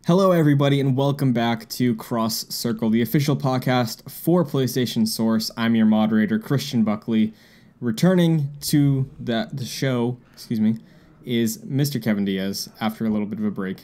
Hello, everybody, and welcome back to Cross Circle, the official podcast for PlayStation Source. I'm your moderator, Christian Buckley. Returning to the show, is Mr. Kevin Diaz after a little bit of a break.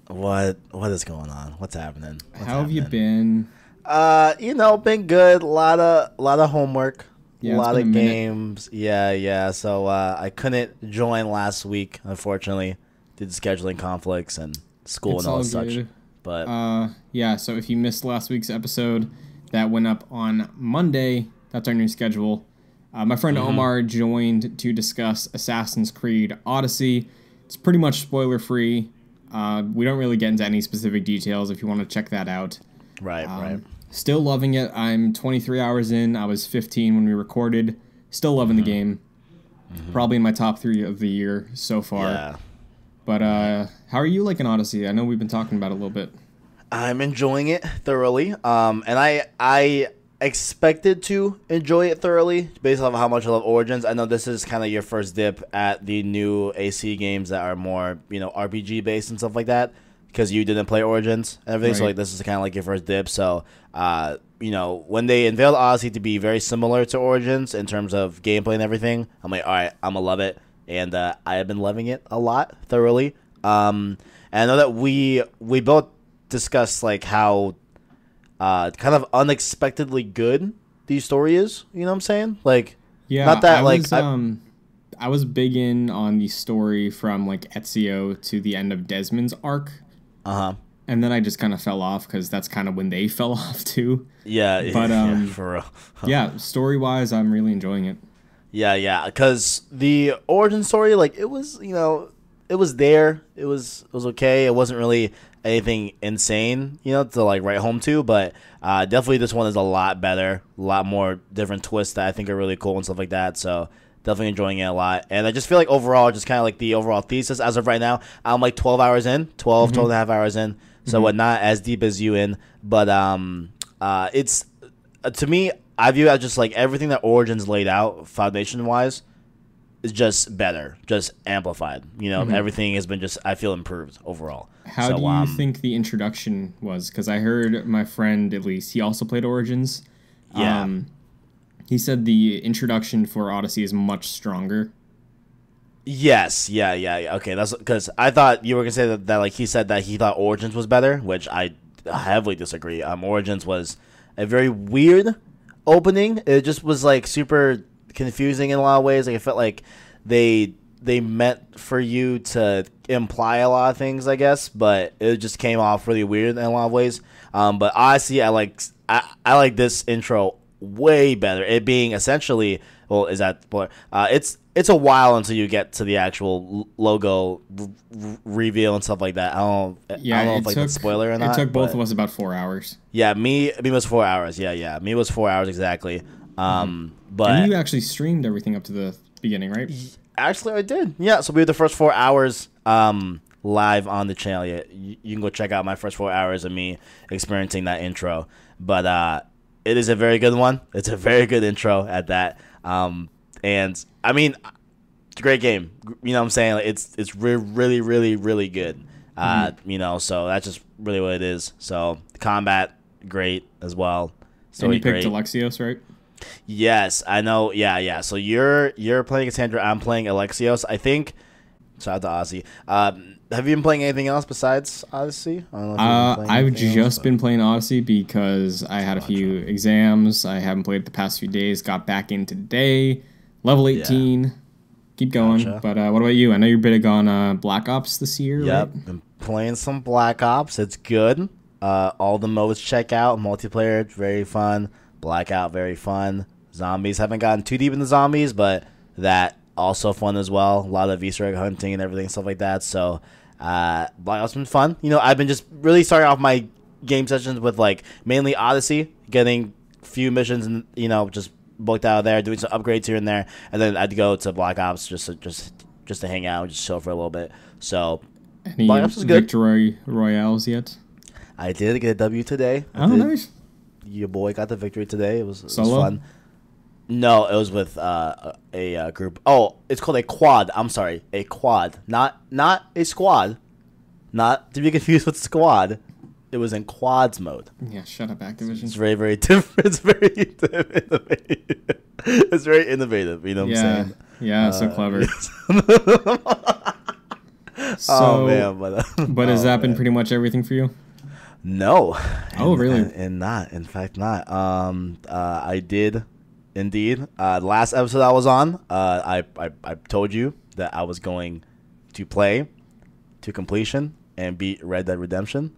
What is going on? What's happening? How have you been? Been good. A lot of homework. Yeah, a lot of minute. games. Yeah. So I couldn't join last week, unfortunately, due to scheduling conflicts and school It's and all all such. good. But So if you missed last week's episode, that went up on Monday. That's our new schedule. My friend Omar joined to discuss Assassin's Creed Odyssey. It's pretty much spoiler-free. We don't really get into any specific details if you want to check that out. right. Still loving it. I'm 23 hours in. I was 15 when we recorded. Still loving the game. Probably in my top 3 of the year so far. Yeah. But how are you liking Odyssey? I know we've been talking about it a little bit. I'm enjoying it thoroughly. And I expected to enjoy it thoroughly based off of how much I love Origins. I know this is kind of your first dip at the new AC games that are more, RPG based and stuff like that, because you didn't play Origins and everything. So Right. this is kind of like your first dip. So, when they unveiled Odyssey to be very similar to Origins in terms of gameplay and everything, I'm like, all right, I'm gonna love it. And I have been loving it a lot thoroughly. And I know that we both discussed like how kind of unexpectedly good the story is. You know what I'm saying? Like, Yeah, not that I was big in on the story from like Ezio to the end of Desmond's arc, and then I just kind of fell off because that's kind of when they fell off too. Yeah, But, yeah, for real. Yeah, story wise, I'm really enjoying it. Yeah, because the origin story, like, it was, it was there. It was okay. It wasn't really anything insane, to like write home to. But definitely this one is a lot better, a lot more different twists that I think are really cool and stuff like that. So definitely enjoying it a lot. And I just feel like overall, just kind of like the overall thesis as of right now, I'm like 12 hours in, 12 and a half hours in. So not as deep as you in, but it's to me, I view it as just like everything that Origins laid out foundation wise is just better, just amplified. Everything has been just, I feel, improved overall. How do you think the introduction was? Because I heard my friend, at least, he also played Origins. Yeah. He said the introduction for Odyssey is much stronger. Yes, yeah. Okay, that's because I thought you were gonna say that like he said that he thought Origins was better, which I heavily disagree. Origins was a very weird opening. It just was like super confusing in a lot of ways. Like, it felt like they meant for you to imply a lot of things, I guess, but it just came off really weird in a lot of ways. But honestly, I like this intro way better. It being essentially, well, is that it's a while until you get to the actual logo reveal and stuff like that. I don't know if that's a spoiler or not. It took both of us about 4 hours. Yeah, me was 4 hours. Yeah, me was 4 hours exactly. But And you actually streamed everything up to the beginning, right? actually, I did. Yeah, so we had the first 4 hours live on the channel. Yeah, you can go check out my first 4 hours of me experiencing that intro. But it is a very good one. It's a very good intro at that. And I mean, it's a great game. You know what I'm saying? Like, it's really, really, really good. So that's just really what it is. So combat, great as well. And you Story, picked great. Alexios, right? Yes, I know. Yeah. So you're playing Cassandra. I'm playing Alexios. I think. Shout out to Odyssey. Have you been playing anything else besides Odyssey? I don't know if you've been playing I've anything just else, been playing Odyssey because I had a few exams. I haven't played it the past few days. Got back in today. Level 18. Keep going. Gotcha. But what about you? I know you're big on Black Ops this year, Yep, right? been playing some Black Ops. It's good. All the modes check out. Multiplayer, very fun. Blackout, very fun. Zombies, haven't gotten too deep into zombies, but that also fun as well. A lot of Easter egg hunting and everything, stuff like that. So Black Ops been fun. I've been just really starting off my game sessions with like mainly Odyssey, getting few missions and just booked out of there, doing some upgrades here and there, and then I'd go to Black Ops just to hang out, just chill for a little bit. So Any Black Ops is good. victory royales yet? I did get a W today. Nice. Your boy got the victory today. It was Solo? fun. No, it was with a group. Oh, it's called a quad. I'm sorry, a quad, not a squad. Not to be confused with Squad. It was in Quads mode. Yeah, shut up, Activision. It's very, very different. It's very innovative. It's very innovative. You know what I'm saying? Yeah, so clever. Oh man, but has that been pretty much everything for you? No. Oh, really? And not. In fact, not. I did, indeed. The last episode I was on, I told you that I was going to play to completion and beat Red Dead Redemption.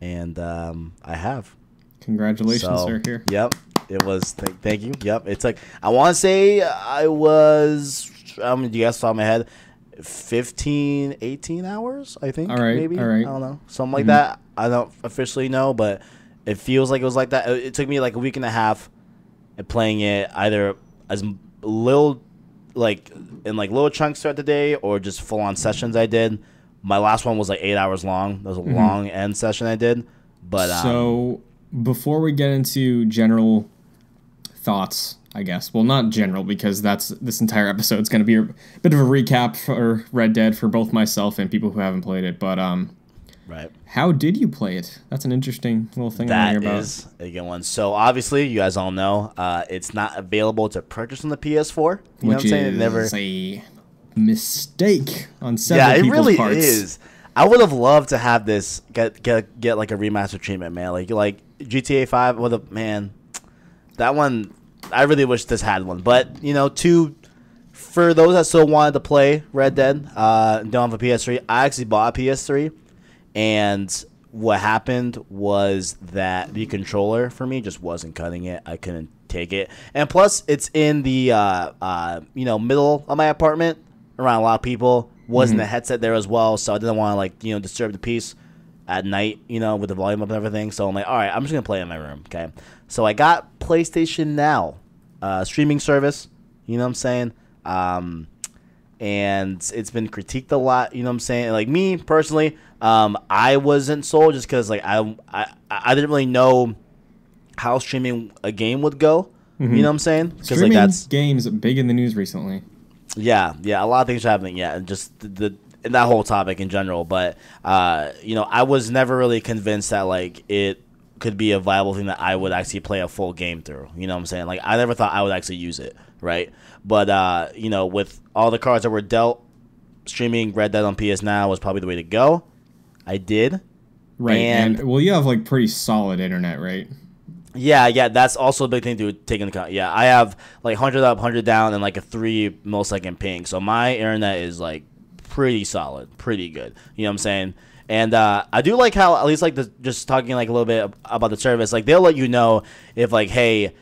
And I have. Congratulations, sir. Here. Yep. It was. Thank you. Yep. It's like I want to say I was. Do you guys saw my head? 15, 18 hours. I think. All right. Maybe. All right. I don't know. Something like that. I don't officially know, but it feels like it was like that. It took me like a week and a half, playing it either as little, like in like little chunks throughout the day, or just full on sessions. I did. My last one was like 8 hours long. That was a long end session I did. But so before we get into general thoughts, I guess. Well, not general, because this entire episode is going to be a bit of a recap for Red Dead for both myself and people who haven't played it. But right. How did you play it? That's an interesting little thing I hear about. That is a good one. So obviously, you guys all know it's not available to purchase on the PS4. You know what I'm saying? It never. A mistake on several people's really parts. Is. I would have loved to have this get like a remaster treatment, man. Like GTA 5 with a man. That one, I really wish this had one. But for those that still wanted to play Red Dead, don't have a PS3. I actually bought a PS3, and what happened was that the controller for me just wasn't cutting it. I couldn't take it, and plus it's in the middle of my apartment, around a lot of people. Wasn't a headset there as well, so I didn't want to disturb the peace at night, with the volume up and everything. So I'm like, all right, I'm just gonna play in my room, okay? So I got PlayStation Now, streaming service. You know what I'm saying? And it's been critiqued a lot. You know what I'm saying? Like me personally, I wasn't sold just because I didn't really know how streaming a game would go. You know what I'm saying? Streaming that's games big in the news recently. Yeah, a lot of things are happening. Yeah, and just and that whole topic in general. But I was never really convinced that it could be a viable thing that I would actually play a full game through. You know what I'm saying? Like I never thought I would actually use it, right? But with all the cards that were dealt, streaming Red Dead on PS Now was probably the way to go. I did. Right, and you have pretty solid internet, right? Yeah, that's also a big thing to take into account. Yeah, I have 100 up, 100 down, and a 3 millisecond ping. So my internet is pretty solid, pretty good. You know what I'm saying? And I do like how, at least just talking a little bit about the service, they'll let you know if hey,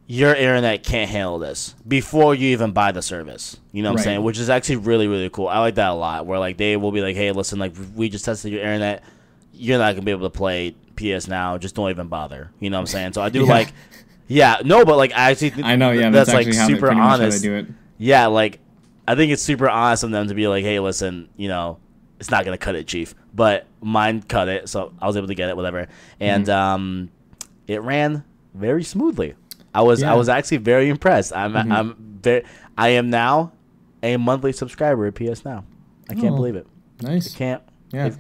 your internet can't handle this before you even buy the service. You know what I'm saying? Which is actually really, really cool. I like that a lot. Where they will be hey, listen, we just tested your internet. You're not gonna be able to play PS Now. Just don't even bother. You know what I'm saying? So I do I actually think I know. Yeah, that's super honest. How they do it. Yeah, I think it's super honest of them to be hey, listen, it's not gonna cut it, Chief, but mine cut it, so I was able to get it, whatever, and it ran very smoothly. I was actually very impressed. I am now a monthly subscriber at PS Now. I can't believe it. Nice. I can't. Yeah.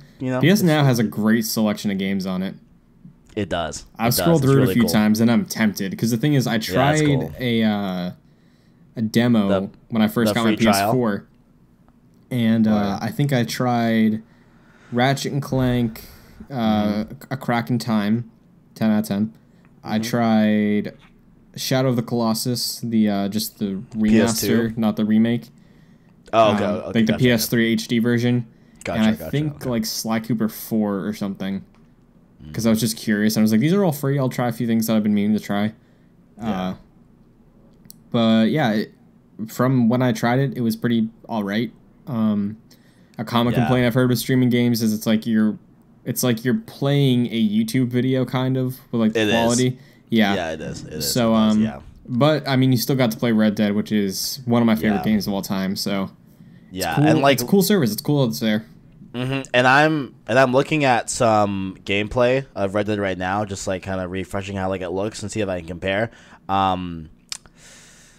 PS Now has a great selection of games on it. It does. I've scrolled through it a few times, and I'm tempted because the thing is, I tried a demo when I first got my PS4, and I think I tried Ratchet and Clank, A Crack in Time, 10 out of 10. I tried Shadow of the Colossus, just the remaster, PS2? Not the remake. Oh, okay. The PS3 HD version. Gotcha, and I think Sly Cooper 4 or something. Because I was just curious. And I was like, these are all free. I'll try a few things that I've been meaning to try. Yeah. But yeah, from when I tried it, it was pretty alright. A common complaint I've heard with streaming games is it's like you're playing a YouTube video kind of with the quality. Is. Yeah, it is. So but I mean, you still got to play Red Dead, which is one of my favorite games of all time. So yeah, it's cool. and it's a cool service. It's cool it's there. And I'm looking at some gameplay of Red Dead right now, just kind of refreshing how it looks and see if I can compare.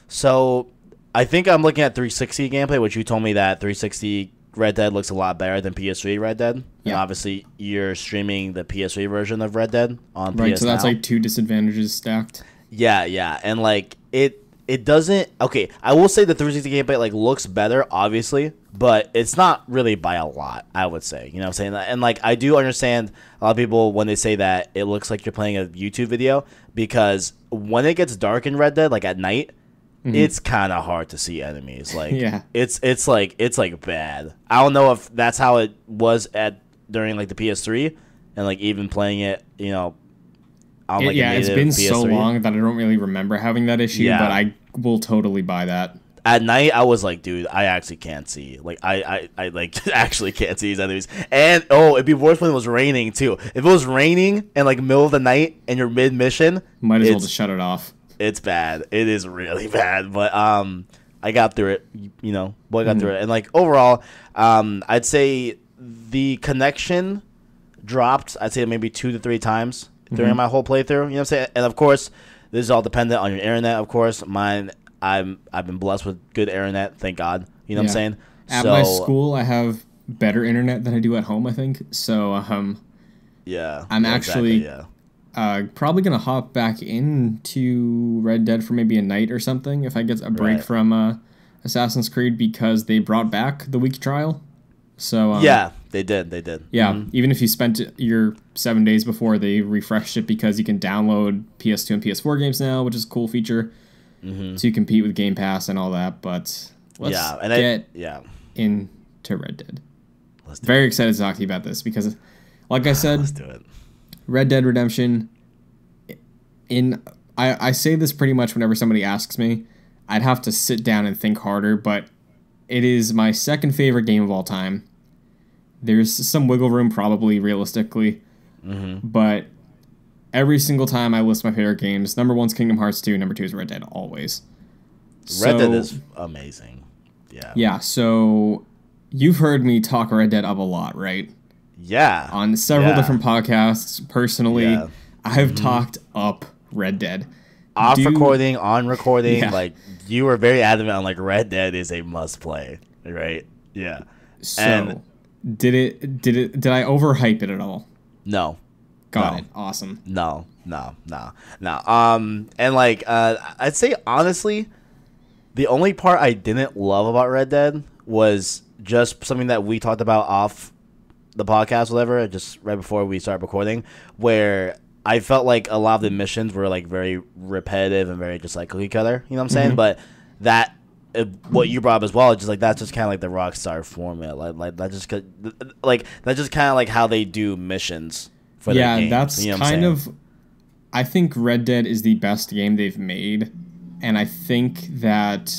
So I think I'm looking at 360 gameplay, which you told me that 360 Red Dead looks a lot better than PS3 Red Dead. Yeah. And obviously, you're streaming the PS3 version of Red Dead on Right, PS so that's Now. like two disadvantages stacked. Yeah, yeah, and like it doesn't. Okay, I will say the 360 gameplay like looks better, obviously, but it's not really by a lot. I would say, you know, what I'm saying, and like I do understand a lot of people when they say that it looks like you're playing a YouTube video, because when it gets dark in Red Dead, like at night, it's kind of hard to see enemies. Like, Yeah. it's like bad. I don't know if that's how it was during like the PS3, and like even playing it, you know. On, like, Yeah, it's native been so PS3. long that I don't really remember having that issue, Yeah. but I will totally buy that. At night, I was like, dude, I actually can't see. Like, I like actually can't see these enemies. And it'd be worse when it was raining too. If it was raining and like middle of the night and you're mid mission, Might as well just shut it off. it's bad. It is really bad. But I got through it. You know, boy, got through it. And like overall, I'd say the connection dropped. I'd say maybe 2 to 3 times during my whole playthrough. You know what I'm saying? And of course, this is all dependent on your internet. Of course, mine. I've been blessed with good internet, thank God. You know what I'm saying? At my school, I have better internet than I do at home, I think. So, yeah, I'm yeah, actually exactly, probably gonna hop back into Red Dead for maybe a night or something if I get a break Right. from Assassin's Creed, because they brought back the week trial. So yeah, they did. They did. yeah, even if you spent your 7 days before, they refreshed it because you can download PS2 and PS4 games now, which is a cool feature to compete with Game Pass and all that. But let's get into Red Dead. Very excited to talk to you about this because, like I said, Let's do it. Red Dead Redemption. I say this pretty much whenever somebody asks me. I'd have to sit down and think harder, but it is my second favorite game of all time. There's some wiggle room, probably, realistically. But every single time I list my favorite games, number one's Kingdom Hearts 2, number two is Red Dead, always. Red Dead is amazing. Yeah. Yeah, so you've heard me talk Red Dead up a lot, right? Yeah. On several different podcasts, personally, Yeah. I've talked up Red Dead. Off recording, on recording, Yeah. like you were very adamant on like Red Dead is a must play, right? Yeah. So, And- did I overhype it at all? No. Got No. it. Awesome. No. And like, I'd say honestly, the only part I didn't love about Red Dead was just something that we talked about off the podcast, whatever, just right before we started recording, where I felt like a lot of the missions were like very repetitive and very just like cookie cutter. You know what I'm saying? But that. What you brought up as well, just like that's just kind of like the Rockstar formula, like that just that's just kind of like how they do missions for their games. That's you know what I'm kind saying? of. I think Red Dead is the best game they've made, and I think that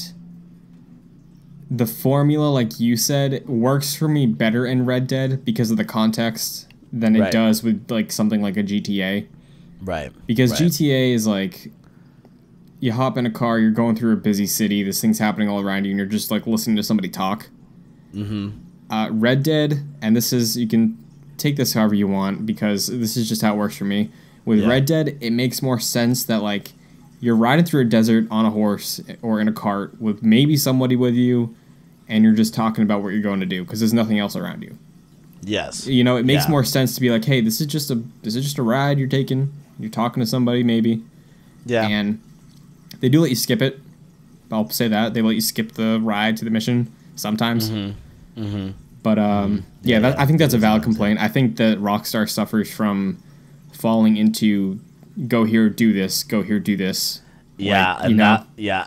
the formula, like you said, works for me better in Red Dead because of the context than it Right. does with like something like a GTA. Right. Because Right. GTA is like, you hop in a car, you're going through a busy city, this thing's happening all around you, and you're just like listening to somebody talk. Red Dead, and this is, you can take this however you want because this is just how it works for me. With Red Dead, it makes more sense that like you're riding through a desert on a horse or in a cart with maybe somebody with you, and you're just talking about what you're going to do because there's nothing else around you. Yes. You know, it makes Yeah. more sense to be like, hey, this is just a ride you're taking. You're talking to somebody maybe. Yeah. And they do let you skip it. I'll say that. They let you skip the ride to the mission sometimes. But, I think that's a valid complaint. I think that Rockstar suffers from falling into go here, do this, go here, do this. Yeah, Like, you know?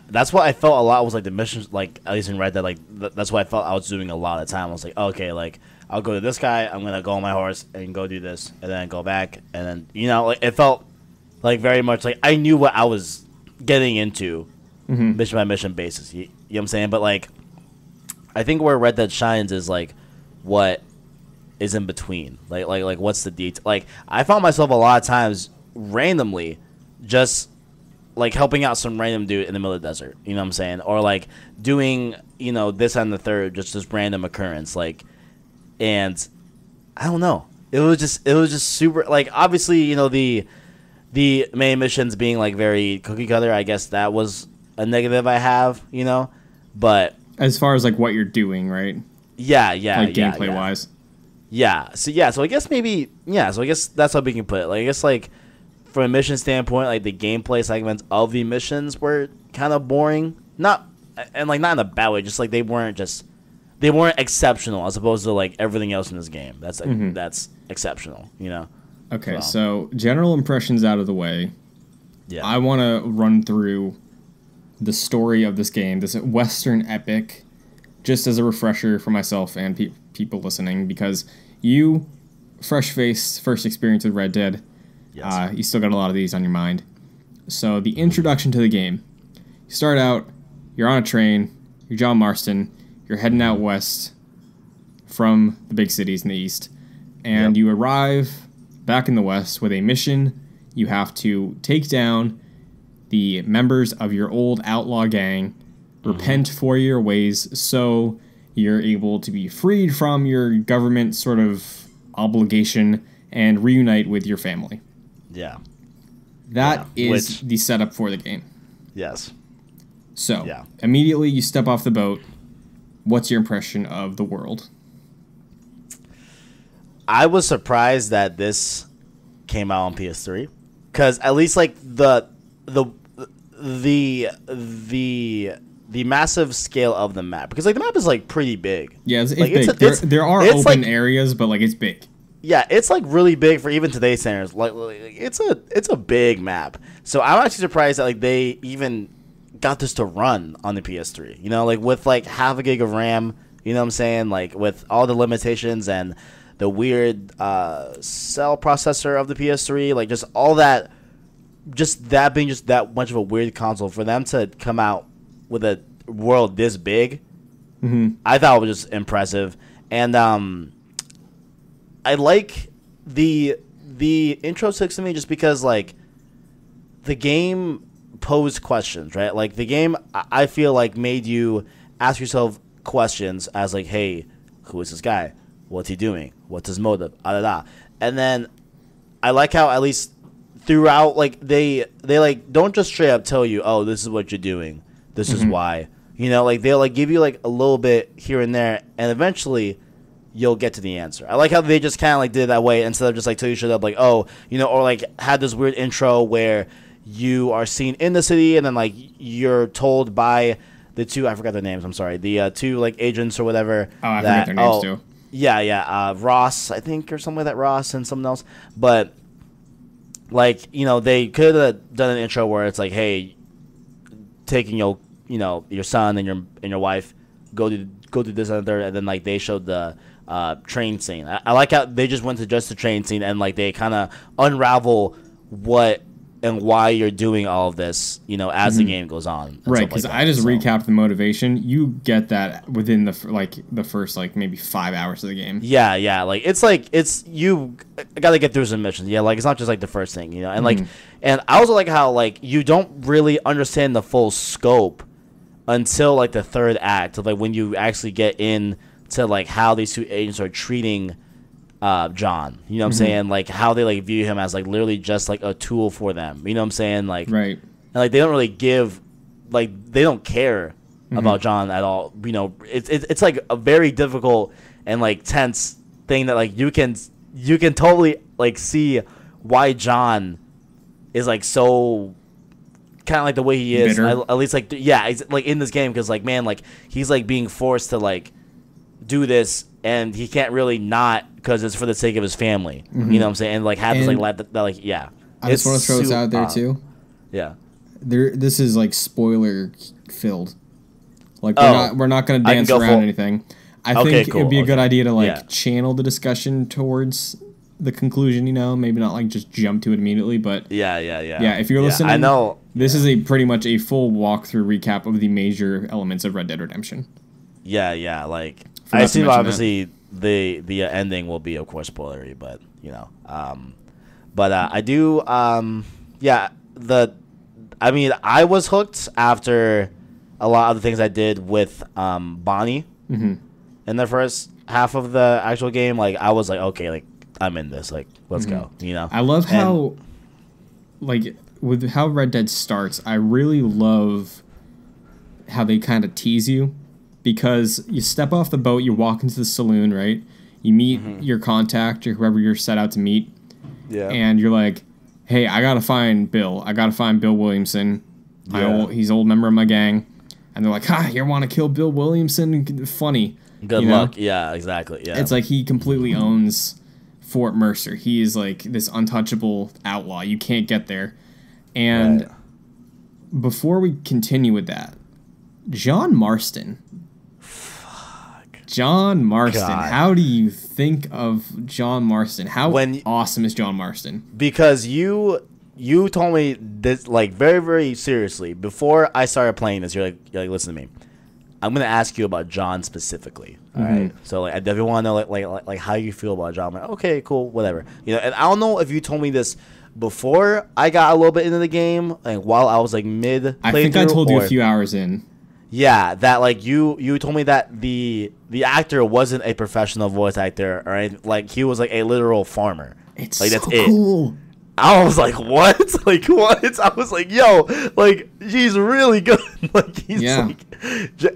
That's what I felt a lot was like the missions, like at least in Red Dead, like that's what I felt I was doing a lot of the time. I was like, okay, like I'll go to this guy, I'm gonna go on my horse and go do this, and then go back, and then like it felt like very much like I knew what I was getting into, mission by mission basis. You know what I'm saying? But like, I think where Red Dead shines is like what is in between, like what's the detail? Like I found myself a lot of times randomly just like helping out some random dude in the middle of the desert, you know what I'm saying? Or like doing, this and the third, just this random occurrence, like, and I don't know. It was just super, like, obviously, the main missions being like very cookie cutter, I guess that was a negative I have, but As far as like what you're doing, right? like gameplay wise. Yeah. So I guess maybe So I guess that's how we can put it. Like I guess like from a mission standpoint, like the gameplay segments of the missions were kind of boring. Not in a bad way. Just like they weren't exceptional as opposed to like everything else in this game. That's that's exceptional. You know. Okay. So general impressions out of the way. Yeah. I want to run through the story of this game, this Western epic, just as a refresher for myself and people listening, because you, fresh face, first experience with Red Dead, you still got a lot of these on your mind. So the introduction to the game, you start out, you're on a train, you're John Marston, you're heading out west from the big cities in the east, and you arrive back in the west with a mission. You have to take down the members of your old outlaw gang, repent for your ways, so you're able to be freed from your government sort of obligation and reunite with your family. Yeah. That is the setup for the game. Yes. So, immediately you step off the boat. What's your impression of the world? I was surprised that this came out on PS3, because at least like the massive scale of the map, because like the map is like pretty big. Yeah, it's like, big. There are open areas, but like it's big. Yeah, it's like really big for even today's standards. Like it's a big map. So I'm actually surprised that like they even got this to run on the PS3. You know, like with like half a gig of RAM. You know what I'm saying? Like with all the limitations and the weird cell processor of the PS3, like just all that, just that being just that much of a weird console, for them to come out with a world this big, I thought it was just impressive. And I like the intro to me just because like the game posed questions, right? Like the game, I feel like made you ask yourself questions as like, hey, who is this guy? What's he doing? What's his motive? And then I like how at least throughout, like they like don't just straight up tell you, oh, this is what you're doing, this is why. You know, like they'll like give you like a little bit here and there, and eventually you'll get to the answer. I like how they just kind of like did it that way instead of just like tell you straight up like, oh, you know, or like had this weird intro where you are seen in the city and then like you're told by the two, I forgot their names, I'm sorry, the two like agents or whatever. Oh, I forgot their names too. Yeah, Ross, I think, or something like that, Ross and someone else. But, like, you know, they could have done an intro where it's like, hey, taking your son and your wife, go do this and third, and then, like, they showed the train scene. I like how they just went to just the train scene and, like, they kind of unravel what and why you're doing all of this, you know, as the game goes on. Right, because I just recapped the motivation. You get that within the first like maybe 5 hours of the game. Yeah, like you got to get through some missions. Yeah, like it's not just like the first thing, you know. And like, and I also like how like you don't really understand the full scope until like the third act, of like when you actually get in to like how these two agents are treating John, you know what I'm saying? Like how they like view him as like literally just like a tool for them. You know what I'm saying? Like, right. And like they don't really give, like they don't care about John at all. You know, it's like a very difficult and like tense thing that like you can totally like see why John is like so kind of like the way he is. At least like like in this game, because like man, like he's like being forced to like do this and he can't really not, because it's for the sake of his family. You know what I'm saying? And like have this like that like I just want to throw this out there too. Yeah. This is like spoiler filled. Like we're not going to dance around anything. I think it'd be a good idea to like channel the discussion towards the conclusion, you know, maybe not like just jump to it immediately, but yeah, if you're listening, I know this is a pretty much a full walkthrough recap of the major elements of Red Dead Redemption. Yeah, like I assume obviously the ending will be of course spoilery, but you know, I do I mean I was hooked after a lot of the things I did with Bonnie in the first half of the actual game. Like I was like, okay, like I'm in this, like let's go, you know. I love how like with how Red Dead starts, I really love how they kind of tease you because you step off the boat, you walk into the saloon, right? You meet your contact or whoever you're set out to meet. Yeah. And you're like, hey, I gotta find Bill. I gotta find Bill Williamson. He's an old member of my gang. And they're like, you want to kill Bill Williamson? Funny. Good luck. Yeah, exactly. Yeah. It's like he completely owns Fort Mercer. He is like this untouchable outlaw. You can't get there. And before we continue with that, John Marston. John Marston. God. How do you think of John Marston? How awesome is John Marston? Because you told me this like very, very seriously before I started playing this. You're like, listen to me. I'm gonna ask you about John specifically. All right. So like, I definitely want to know like how you feel about John. I'm like, okay, cool, whatever. And I don't know if you told me this before I got a little bit into the game, like while I was like mid. I think I told you a few hours in. Yeah, that like you told me that the actor wasn't a professional voice actor, or anything. Like he was like a literal farmer. It's like so that's cool. I was like, what? Like, what? I was like, yo, like, he's really good. Like, he's like,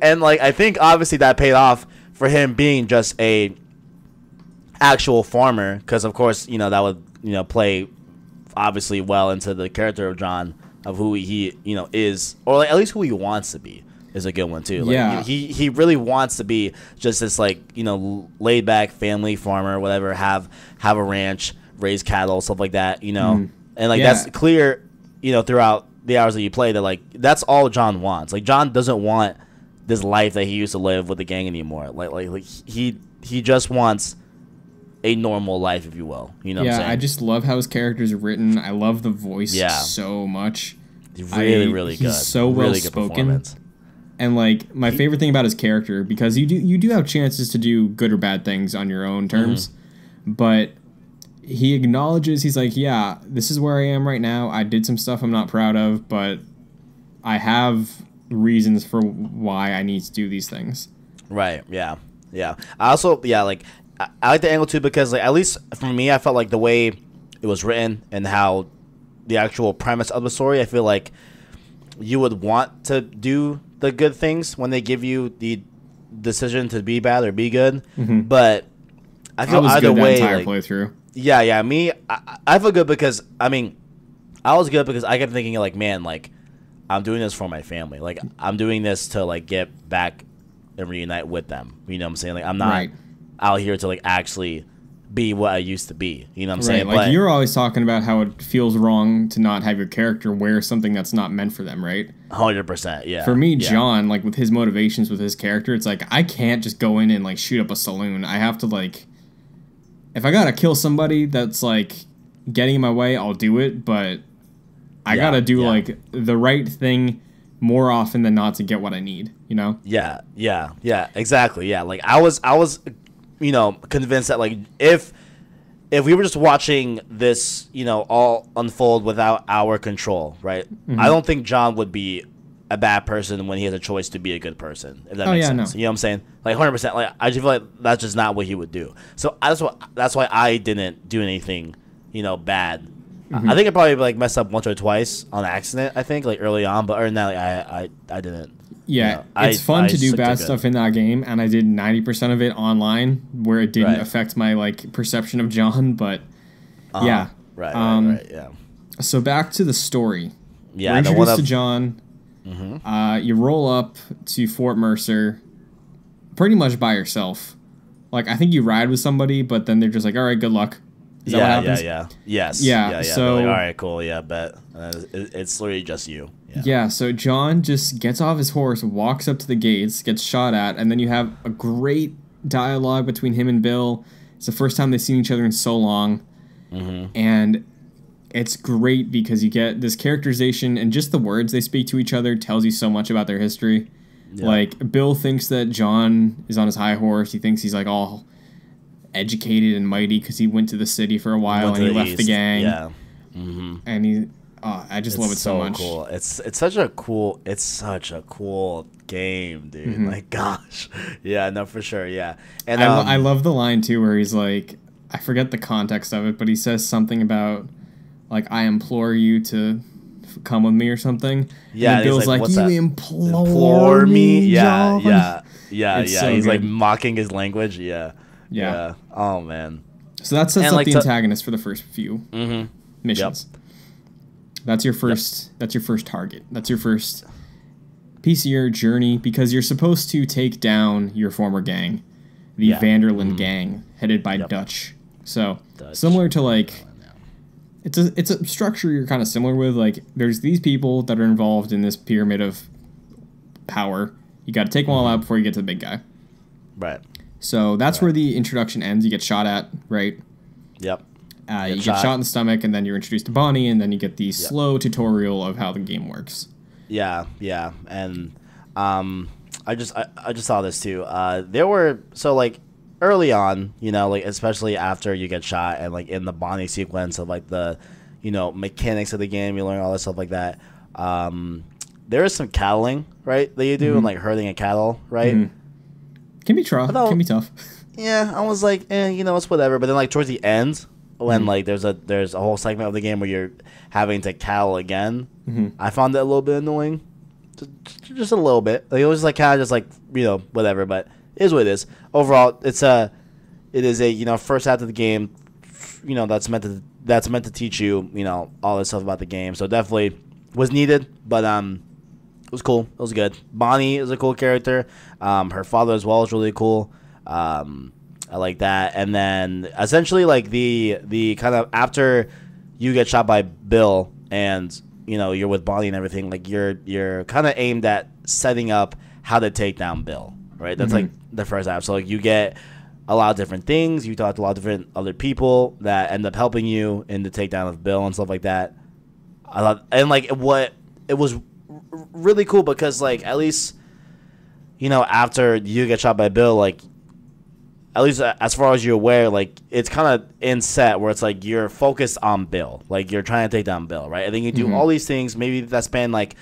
and like, I think obviously that paid off for him being just a actual farmer, because of course, that would, play obviously well into the character of John, of who he, is, or like at least who he wants to be. Is a good one too. Like, he really wants to be just this like laid back family farmer, whatever. Have a ranch, raise cattle, stuff like that. And like that's clear. Throughout the hours that you play, that like that's all John wants. Like John doesn't want this life that he used to live with the gang anymore. Like he just wants a normal life, if you will. What I'm saying? I just love how his characters are written. I love the voice so much. Really good. He's so well spoken. And like my favorite thing about his character, because you do have chances to do good or bad things on your own terms, but he acknowledges, he's like, yeah, this is where I am right now. I did some stuff I'm not proud of, but I have reasons for why I need to do these things. Right. Yeah. Yeah. I also like I like the angle too, because like at least for me, I felt like the way it was written and how the actual premise of the story, I feel like you would want to do the good things when they give you the decision to be bad or be good, but I feel either way. Entire playthrough. Yeah. Me, I feel good because I was good because I kept thinking like, man, like I'm doing this for my family. Like I'm doing this to like get back and reunite with them. You know what I'm saying? Like I'm not out here to like actually be what I used to be. You know what I'm saying? Like you're always talking about how it feels wrong to not have your character wear something that's not meant for them, right? 100%, yeah. For me, John, like with his motivations with his character, it's like I can't just go in and like shoot up a saloon. I have to like, if I gotta kill somebody that's like getting in my way, I'll do it, but I gotta do like the right thing more often than not to get what I need, Yeah, exactly. Yeah, like I was convinced that like if we were just watching this, all unfold without our control, right? I don't think John would be a bad person when he has a choice to be a good person, if that makes sense. No. You know what I'm saying? Like 100%. Like I just feel like that's just not what he would do. So that's why I didn't do anything, bad. I think I probably like messed up once or twice on accident. I think like early on, but other than that, like I didn't. Yeah, it's fun to do bad stuff in that game, and I did 90% of it online, where it didn't affect my like perception of John. But right. So back to the story. Yeah, we're introduced to John. You roll up to Fort Mercer, pretty much by yourself. Like I think you ride with somebody, but then they're just like, "All right, good luck." Is that what happens? Yeah. So like, all right, cool. Yeah, bet. It's literally just you. Yeah, so John just gets off his horse, walks up to the gates, gets shot at, and then you have a great dialogue between him and Bill. It's the first time they've seen each other in so long. And it's great because you get this characterization, and just the words they speak to each other tells you so much about their history. Yeah. Like, Bill thinks that John is on his high horse. He thinks he's like all educated and mighty because he went to the city for a while and he left the gang. Yeah. And he... I just love it so much. Cool. It's such a cool game, dude. My gosh. Yeah, no, for sure. Yeah. And I love the line too where he's like, I forget the context of it, but he says something about like, I implore you to come with me or something. Yeah, and Bill's like, what's you that? implore me, Yeah, John? yeah. So He's like good. mocking his language. Yeah. Oh man. So that sets And up like the antagonist for the first few missions. Yep. That's your first. That's your first target. That's your first piece of your journey, because you're supposed to take down your former gang, the Vanderland gang, headed by Dutch. So similar to like, it's a structure you're kind of similar with. Like, there's these people that are involved in this pyramid of power. You got to take them all out before you get to the big guy. Right. So that's where the introduction ends. You get shot at, right? Yep. You get shot in the stomach, and then you're introduced to Bonnie, and then you get the slow tutorial of how the game works. Yeah, and I just saw this too. There were like early on, like especially after you get shot and like in the Bonnie sequence of like the, mechanics of the game, you learn all this stuff like that. There is some cattling, right, that you do, and like herding a cattle, right? Can be can be tough. Yeah, I was like, it's whatever. But then like towards the end, when like there's a whole segment of the game where you're having to cattle again, I found it a little bit annoying, just a little bit. Like, it was like kind of just like whatever, but it is what it is. Overall, it is a first half of the game, that's meant to teach you all this stuff about the game. So definitely was needed, but it was cool. It was good. Bonnie is a cool character. Her father as well is really cool. I like that. And then essentially like the kind of after you get shot by Bill and you're with Bonnie and everything, like you're kind of aimed at setting up how to take down Bill, right? That's like the first half. So like you get a lot of different things. You talk to a lot of different other people that end up helping you in the takedown of Bill and stuff like that. I thought, and like it was really cool because like at least after you get shot by Bill, like at least as far as you're aware, like it's kind of in set where it's like you're focused on Bill, like you're trying to take down Bill, right? And then you do all these things, maybe that span like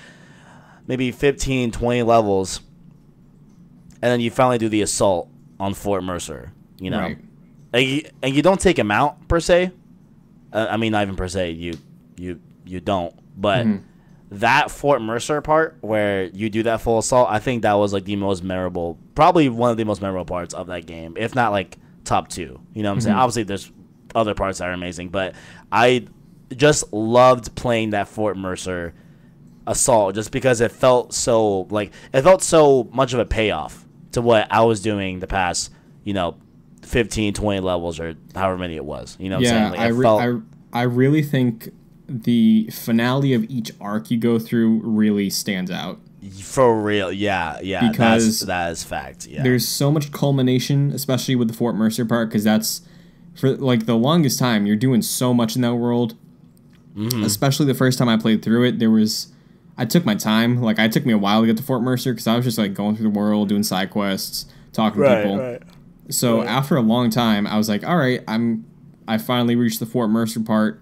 maybe 15, 20 levels, and then you finally do the assault on Fort Mercer, Right. and you don't take him out per se. I mean, not even per se. You don't, but that Fort Mercer part where you do that full assault, I think that was like the most memorable, probably one of the most memorable parts of that game, if not like top two. You know what I'm saying? Obviously, there's other parts that are amazing, but I just loved playing that Fort Mercer assault just because it felt so much of a payoff to what I was doing the past 15, 20 levels or however many it was. You know what I'm saying? Like, I really think the finale of each arc you go through really stands out. For real, yeah. Because that is fact. Yeah, there's so much culmination, especially with the Fort Mercer part, because that's for like the longest time you're doing so much in that world. Especially the first time I played through it, I took my time. Like, it took me a while to get to Fort Mercer because I was just like going through the world, doing side quests, talking to people. Right. So after a long time, I was like, all right, I finally reached the Fort Mercer part.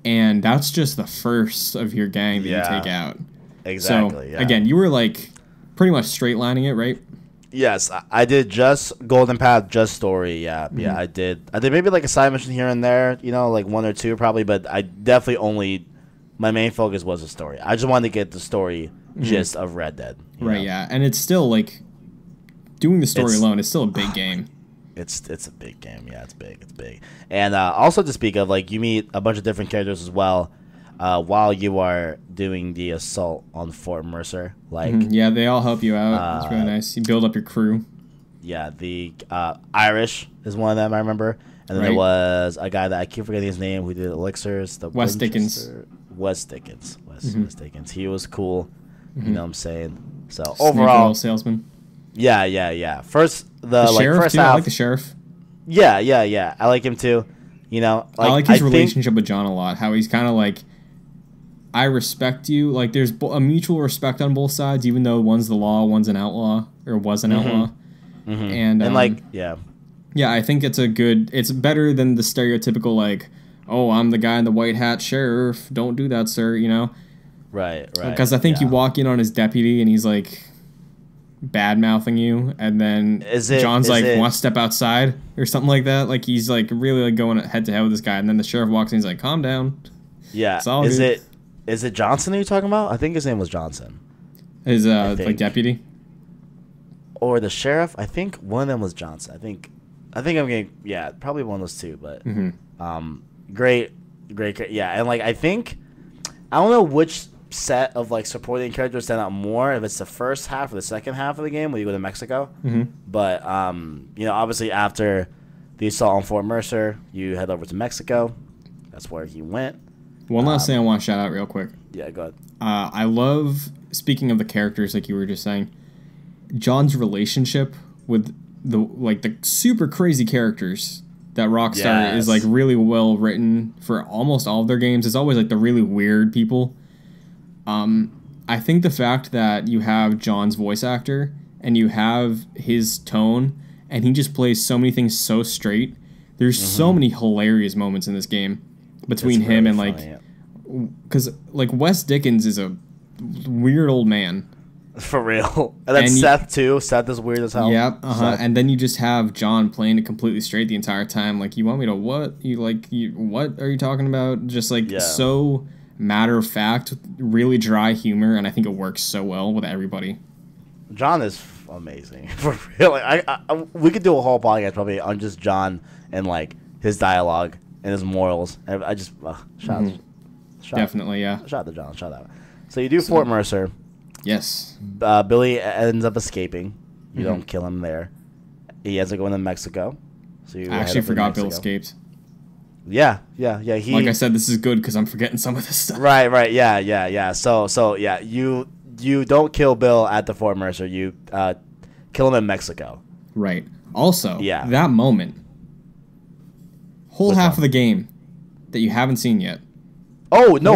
And that's just the first of your gang that you take out. Exactly. So, again, you were like pretty much straight lining it, right? Yes, I did just Golden Path, just story. Yeah, I did. I did maybe like a side mission here and there, like one or two probably, but I definitely my main focus was the story. I just wanted to get the story gist of Red Dead. Right, yeah. And it's still like doing the story alone is still a big game. It's a big game. Yeah, it's big. And also to speak of, like, you meet a bunch of different characters as well while you are doing the assault on Fort Mercer. Like, yeah, they all help you out. It's really nice. You build up your crew. Yeah, the Irish is one of them, I remember. And then there was a guy that I keep forgetting his name who did elixirs. Wes Dickens. Wes Dickens. He was cool. You know what I'm saying? So Snake overall, oil salesman. Yeah. First the like sheriff first too. half. I like the sheriff. Yeah. I like him too. I like his relationship with John a lot. How he's kind of like, I respect you. Like, there's a mutual respect on both sides, even though one's the law, one's an outlaw, or was an outlaw. And like, yeah, I think it's better than the stereotypical like, oh, I'm the guy in the white hat sheriff. Don't do that, sir. Right. Because I think you walk in on his deputy and he's like bad mouthing you, and then John's like, want to step outside or something like that. Like, he's like really like going head to head with this guy, and then the sheriff walks in, he's like, calm down. Yeah. Is it Johnson that you're talking about? I think his name was Johnson. His like deputy. Or the sheriff. I think one of them was Johnson. I think I'm getting probably one of those two. But great. Yeah, and like I don't know which set of like supporting characters stand out more, if it's the first half or the second half of the game when you go to Mexico. But obviously after the assault on Fort Mercer, you head over to Mexico. That's where he went. One last thing I want to shout out real quick. Yeah, go ahead. I love, speaking of the characters, like you were just saying, John's relationship with the super crazy characters that Rockstar is like really well written for almost all of their games. It's always like the really weird people. I think the fact that you have John's voice actor and you have his tone and he just plays so many things so straight. There's so many hilarious moments in this game between him and like, because like Wes Dickens is a weird old man. For real. And then Seth too. Seth is weird as hell. Yep. And then you just have John playing it completely straight the entire time. Like, you want me to what? What are you talking about? Just like so matter of fact, really dry humor, and I think it works so well with everybody. John is amazing. For real. Like, we could do a whole podcast probably on just John and like his dialogue and his morals. And I just definitely, yeah. Shout out to John. Shout out. So you do Fort Mercer. Yes. Billy ends up escaping. You don't kill him there. He ends up going to Mexico. So you I actually forgot Bill escaped. Yeah. Like I said, this is good because I'm forgetting some of this stuff. Right. Yeah. So yeah, you don't kill Bill at the Fort Mercer. You kill him in Mexico. Right. Also, that moment, whole half of the game that you haven't seen yet. Oh no!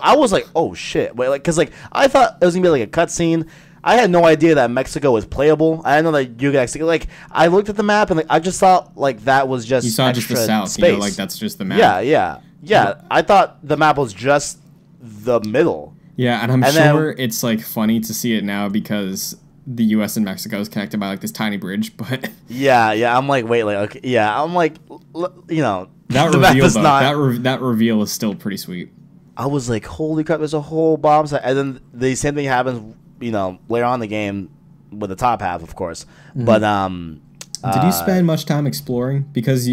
I was like, oh shit! Wait, like, cause like I thought it was gonna be like a cutscene. I had no idea that Mexico was playable. I didn't know that you could actually like. I looked at the map and like I just thought like that was just you saw just the south. Space. Like that's just the map. Yeah. I thought the map was just the middle. Yeah, and I'm sure it's like funny to see it now because the U.S. and Mexico is connected by like this tiny bridge. But yeah. I'm like, wait, like, okay, yeah. I'm like, you know. That reveal, though, that reveal is still pretty sweet. I was like, holy crap, there's a whole bomb site. And then the same thing happens, later on in the game with the top half, of course. But, did you spend much time exploring? Because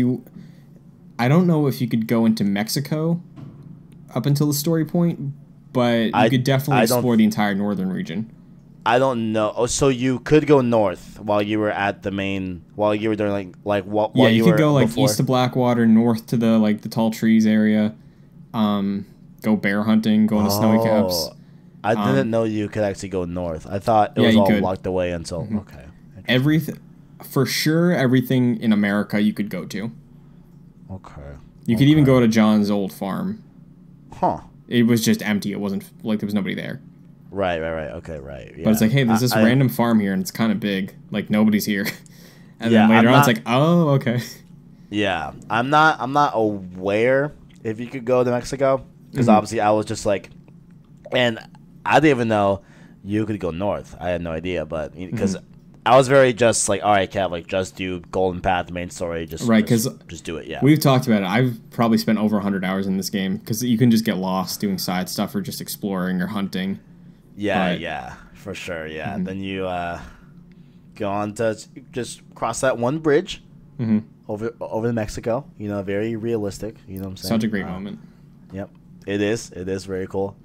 I don't know if you could go into Mexico up until the story point, but you could definitely explore the entire northern region. I don't know. Oh, so you could go north while you were at the main, while you were doing you could go like east to Blackwater, north to the tall trees area, go bear hunting, go into snowy caps. I didn't know you could actually go north. I thought it was all locked away until okay. Everything, for sure, everything in America you could go to. Okay. You could even go to John's old farm. Huh. It was just empty. It wasn't like there was nobody there. Right. Okay, right. Yeah. But it's like, hey, there's this random farm here, and it's kind of big. Like, nobody's here. And then later on, it's like, oh, okay. Yeah. I'm not aware if you could go to Mexico. Because obviously I was just like... And I didn't even know you could go north. I had no idea. But because I was very just like, all right, Kev, like, just do Golden Path, main story. Just do it, yeah. We've talked about it. I've probably spent over 100 hours in this game. Because you can just get lost doing side stuff or just exploring or hunting. Yeah, for sure. Yeah, then you go on to just cross that one bridge over to Mexico. Very realistic. You know what I'm saying? Such a great moment. Yep, it is. It is very cool.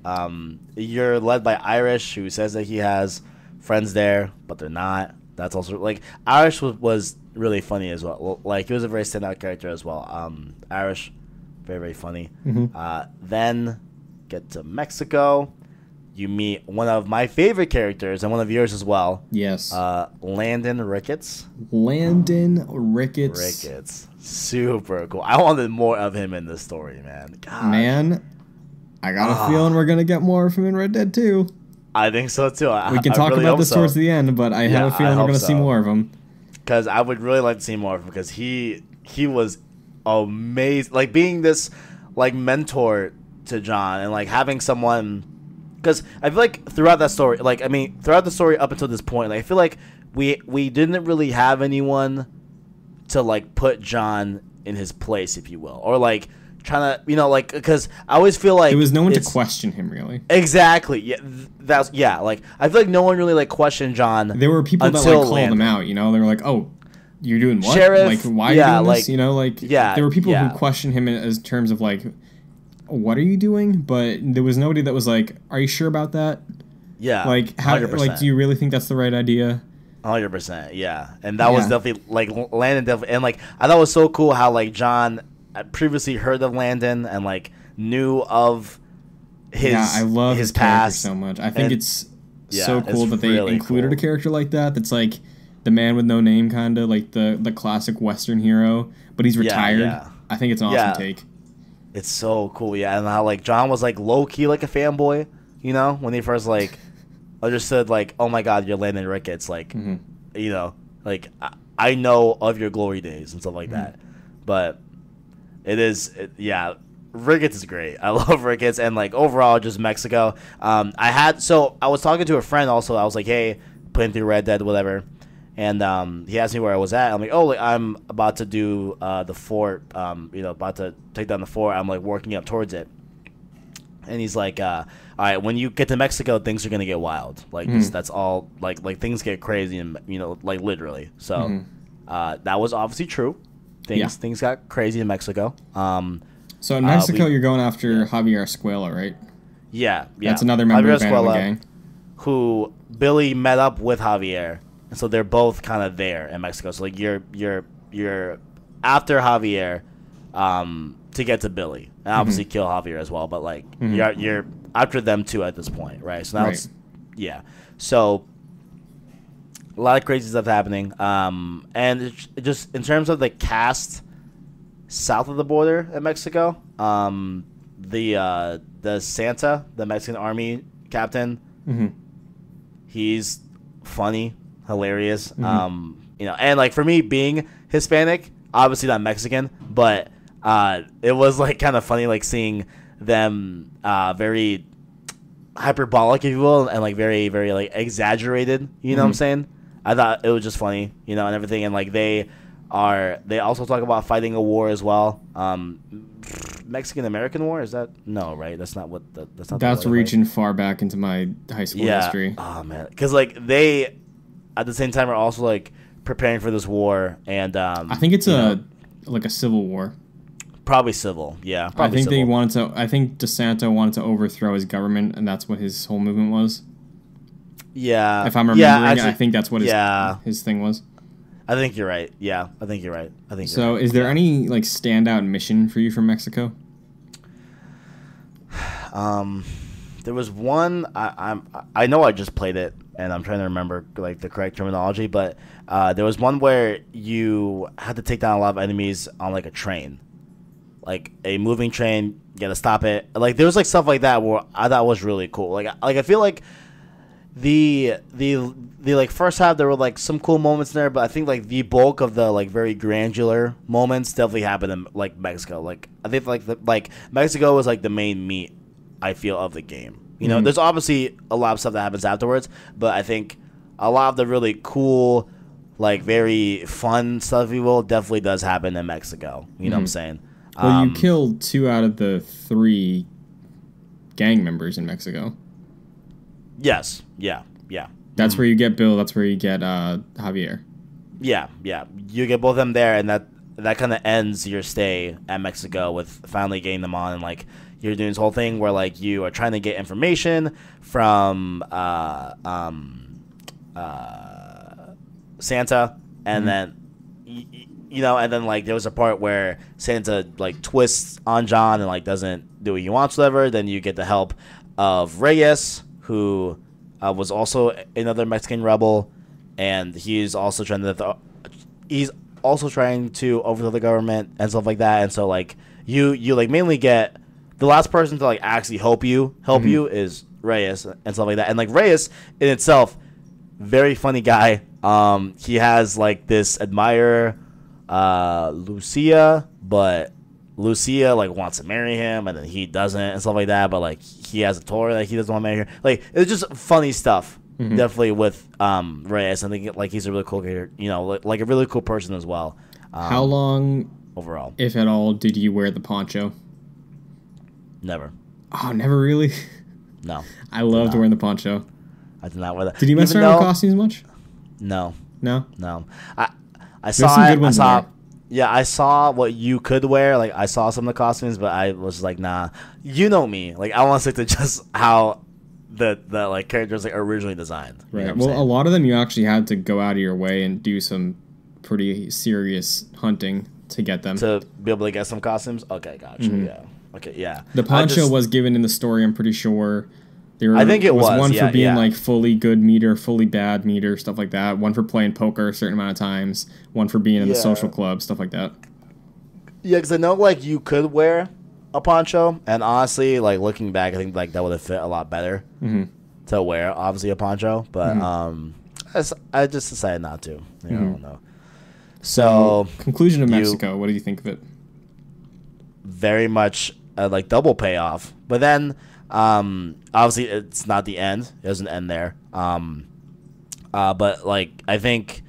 You're led by Irish, who says that he has friends there, but they're not. That's also like Irish was really funny as well. Like he was a very standout character as well. Irish, very very funny. Then get to Mexico. You meet one of my favorite characters and one of yours as well. Yes. Landon Ricketts. Ricketts. Super cool. I wanted more of him in this story, man. God. Man, I got a feeling we're going to get more of him in Red Dead 2. I think so, too. We can talk about this towards the end, but I have a feeling we're going to see more of him. Because I would really like to see more of him because he was amazing. Like, being this, like, mentor to John and, like, having someone... Because I feel like throughout that story, throughout the story up until this point, I feel like we didn't really have anyone to, like, put John in his place, if you will. Or, like, trying to, like, because I always feel like there was no one to question him really. Exactly. Yeah, like I feel like no one really like questioned John. There were people that like called him out. They were like, "Oh, you're doing what? Sheriff, like, why are you doing this?" Yeah, there were people who questioned him as terms of like, "What are you doing?" But there was nobody that was like, "Are you sure about that?" Yeah, like how 100%. Like, do you really think that's the right idea? 100%. Yeah, and that was definitely like Landon definitely, and like I thought it was so cool how like John previously heard of Landon and like knew of his I love his past so much. I think it's so cool that they really included a character like that. That's like the man with no name, kind of like the classic Western hero, but he's retired. I think it's an awesome take. It's so cool, and how like John was like low key like a fanboy, when he first like understood like, oh my God, you're Landon Ricketts, like like I know of your glory days and stuff like that, but Ricketts is great. I love Ricketts, and like overall just Mexico. I was talking to a friend also. I was like, hey, playing through Red Dead, whatever, and he asked me where I was at. I'm like, oh, like, I'm about to do the fort. About to take down the fort. I'm like working up towards it, and he's like, all right, when you get to Mexico, things are gonna get wild. Like that's all. Like things get crazy, and like literally. So that was obviously true. Things got crazy in Mexico. So in Mexico, you're going after Javier Escuela, right? Yeah. That's another member of the gang. Who Billy met up with Javier, and so they're both kind of there in Mexico. So like you're after Javier, to get to Billy, and obviously kill Javier as well. But like you're after them too at this point, right? So now so a lot of crazy stuff happening. And it just in terms of the cast south of the border in Mexico, the Santa, the Mexican army captain, he's funny, hilarious. And like for me being Hispanic, obviously not Mexican, but it was like kind of funny, like seeing them very hyperbolic, if you will, and like very, very like exaggerated. You know what I'm saying? I thought it was just funny, and everything, and like they also talk about fighting a war as well. Mexican American War, is that no, right? That's not what that's reaching far back into my high school history. Oh man, because like they at the same time are also like preparing for this war, and I think it's like a civil war. Probably civil, yeah. I think they wanted to. I think DeSanto wanted to overthrow his government, and that's what his whole movement was. Yeah, if I'm remembering, I think that's what his thing was. I think you're right. Yeah, I think you're right. So, is there any like standout mission for you from Mexico? There was one. I know I just played it, and I'm trying to remember like the correct terminology, but there was one where you had to take down a lot of enemies on like a train, like a moving train. You got to stop it. Like there was like stuff like that where I thought was really cool. Like I feel like the like first half there were like some cool moments there, but I think like the bulk of the like very granular moments definitely happened in like Mexico. Like I think like Mexico was like the main meat, I feel, of the game. There's obviously a lot of stuff that happens afterwards, but I think a lot of the really cool, like very fun stuff, if you will, definitely does happen in Mexico. You know what I'm saying? Well, you killed 2 out of the 3 gang members in Mexico. Yes. Yeah. That's where you get Bill. That's where you get Javier. Yeah. You get both of them there, and that kind of ends your stay at Mexico with finally getting them on, and like you're doing this whole thing where like you are trying to get information from Santa, and then and then like there was a part where Santa like twists on John and like doesn't do what he wants, whatever. Then you get the help of Reyes, who was also another Mexican rebel, and he's also trying to overthrow the government and stuff like that. And so like you like mainly get the last person to like actually help you is Reyes and stuff like that. And like Reyes in itself, very funny guy. He has like this admirer, Lucia, but Lucia like wants to marry him, and then he doesn't and stuff like that. But like he has a tour that he doesn't want to marry her. Like it's just funny stuff, definitely with Reyes. I think like he's a really cool character, like a really cool person as well. How long overall, if at all, did you wear the poncho? Never. Oh, never really. No. I loved wearing the poncho. I did not wear that. Did you mess around with costumes much? No. No. I saw some good ones in there. Yeah, I saw what you could wear. Like, I saw some of the costumes, but I was like, nah. You know me. Like, I want to stick to just how the like characters like originally designed. You know Right. what I'm Well, a saying? lot of them you actually had to go out of your way and do some pretty serious hunting to get them. To be able to get some costumes. Okay, gotcha. Yeah. Okay, yeah. The poncho was given in the story, I'm pretty sure. I think it was one yeah, for being yeah. like fully good meter, fully bad meter, stuff like that. One for playing poker a certain amount of times. One for being in the social club, stuff like that. Yeah, because I know like you could wear a poncho, and honestly, like looking back, I think like that would have fit a lot better to wear. Obviously, a poncho, but I just decided not to. I don't know. So conclusion of Mexico. What do you think of it? Very much like double payoff, but then obviously it's not the end. It doesn't end there. But like I think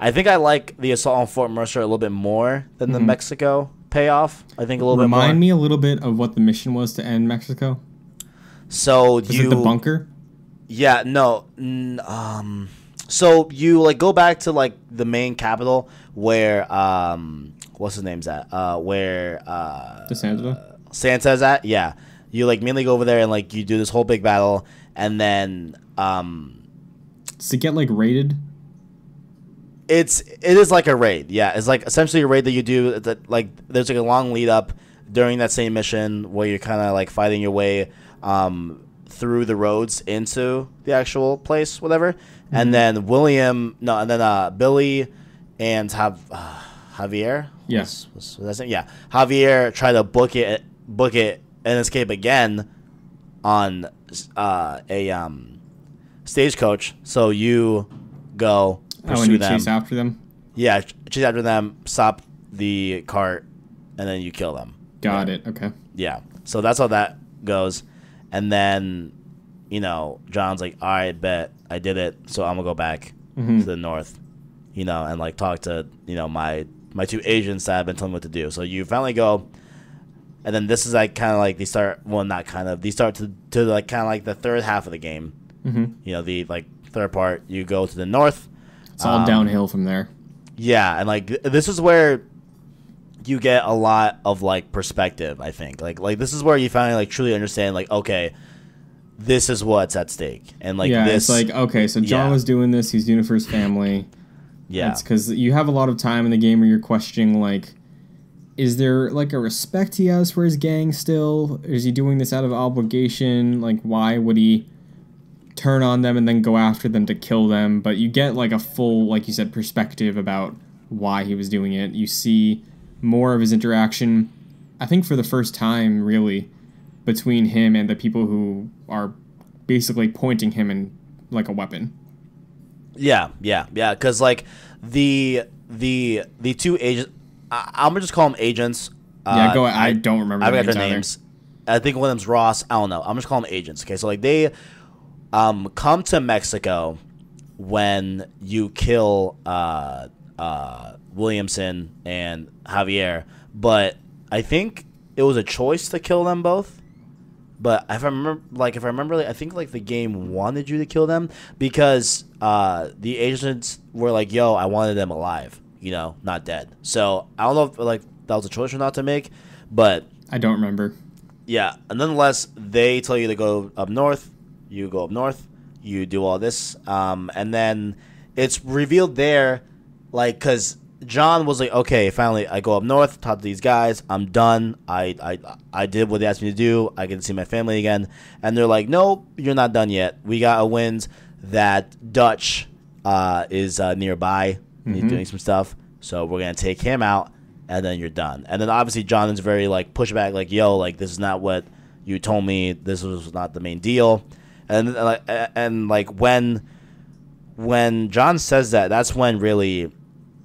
I like the assault on Fort Mercer a little bit more than the Mexico payoff. I think a little bit more. Remind me a little bit of what the mission was to end Mexico. So Was it the bunker? Yeah, no. So you like go back to like the main capital where what's his name's at? Where Santa's at? Yeah. You like mainly go over there and like you do this whole big battle, and then does it get like raided? It is like a raid. Yeah, it's like essentially a raid that you do. That like there's like a long lead up during that same mission where you're kind of like fighting your way through the roads into the actual place, whatever. And then Billy and Javier. Yes. Was that name? Yeah, Javier tried to book it and escape again on a stagecoach. So you go pursue them. Chase after them. Yeah, chase after them. Stop the cart, and then you kill them. Got it. Okay. Yeah. So that's how that goes, and then John's like, all right, bet I did it. So I'm gonna go back to the north, and like talk to my two agents that have been telling me what to do. So you finally go. And then this is like kind of like they start to like kind of like the third half of the game. The like third part, you go to the north. It's all downhill from there. Yeah, and like this is where you get a lot of like perspective. I think like this is where you finally like truly understand like, okay, this is what's at stake, and like it's like, okay, so John was doing this. He's doing it for his family. Yeah, it's because you have a lot of time in the game where you're questioning like, is there like a respect he has for his gang still? Is he doing this out of obligation? Like, why would he turn on them and then go after them to kill them? But you get like a full, like you said, perspective about why he was doing it. You see more of his interaction, I think for the first time, really, between him and the people who are basically pointing him in like a weapon. Yeah. Because like the two agents. I'm gonna just call them agents. Yeah, go ahead. I don't remember. I got their names. I think one of them's Ross. I don't know. I'm just calling them agents. Okay, so like they come to Mexico when you kill Williamson and Javier, but I think it was a choice to kill them both. But if I remember, I think like the game wanted you to kill them because the agents were like, "Yo, I wanted them alive." Not dead. So I don't know if like that was a choice or not to make, but I don't remember. Yeah, and nonetheless, they tell you to go up north. You go up north. You do all this, and then it's revealed there, like, because John was like, okay, finally, I go up north, talk to these guys. I'm done. I did what they asked me to do. I get to see my family again, and they're like, nope, you're not done yet. We got a wind that Dutch is nearby. He's doing some stuff, so we're gonna take him out, and then you're done. And then obviously John is very like pushback, like, yo, like this is not what you told me. This was not the main deal. And like when John says that, that's when really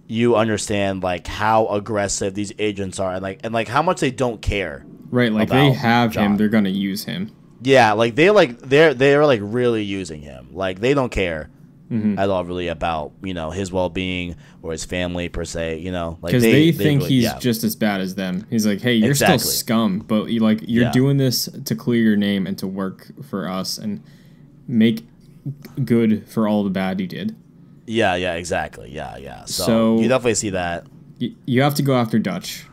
you understand like how aggressive these agents are, and like how much they don't care. Right, like they have John. Him, they're gonna use him. Yeah, like they're like really using him. Like they don't care. at all, really, about his well-being or his family per se. Like because they think really, he's just as bad as them. He's like, hey, you're still scum, but you're doing this to clear your name and to work for us and make good for all the bad you did. Yeah, exactly. Yeah. So you definitely see that. You have to go after Dutch.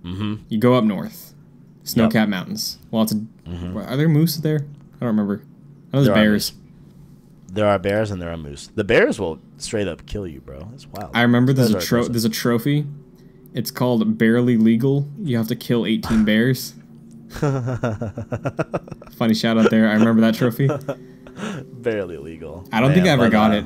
Mm-hmm. You go up north, snow-capped mountains. Lots of. Are there moose there? I don't remember. I know there's bears. There are bears and there are moose. The bears will straight up kill you, bro. It's wild. I remember there's a trophy. It's called Barely Legal. You have to kill 18 bears. Funny shout out there. I remember that trophy. Barely legal. I don't think I ever got it.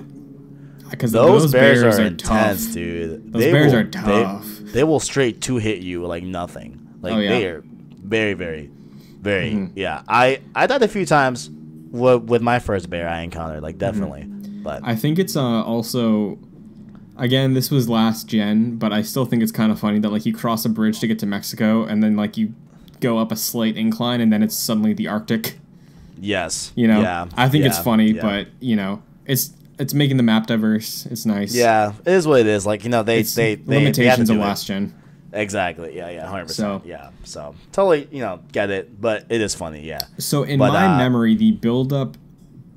Because those bears are intense, tough, dude. Those bears are tough. They will straight two-hit you like nothing. Like they are very, very, very. Yeah, I died a few times with my first bear I encountered. Like definitely, but I think it's also. Again, this was last gen, but I still think it's kind of funny that like you cross a bridge to get to Mexico, and then like you go up a slight incline, and then it's suddenly the Arctic. Yes. Yeah. I think it's funny, but it's making the map diverse. It's nice. Yeah, it is what it is. Like they limitations of last gen. Exactly. Yeah. 100%. So totally get it, but it is funny. Yeah. So in my memory, the build up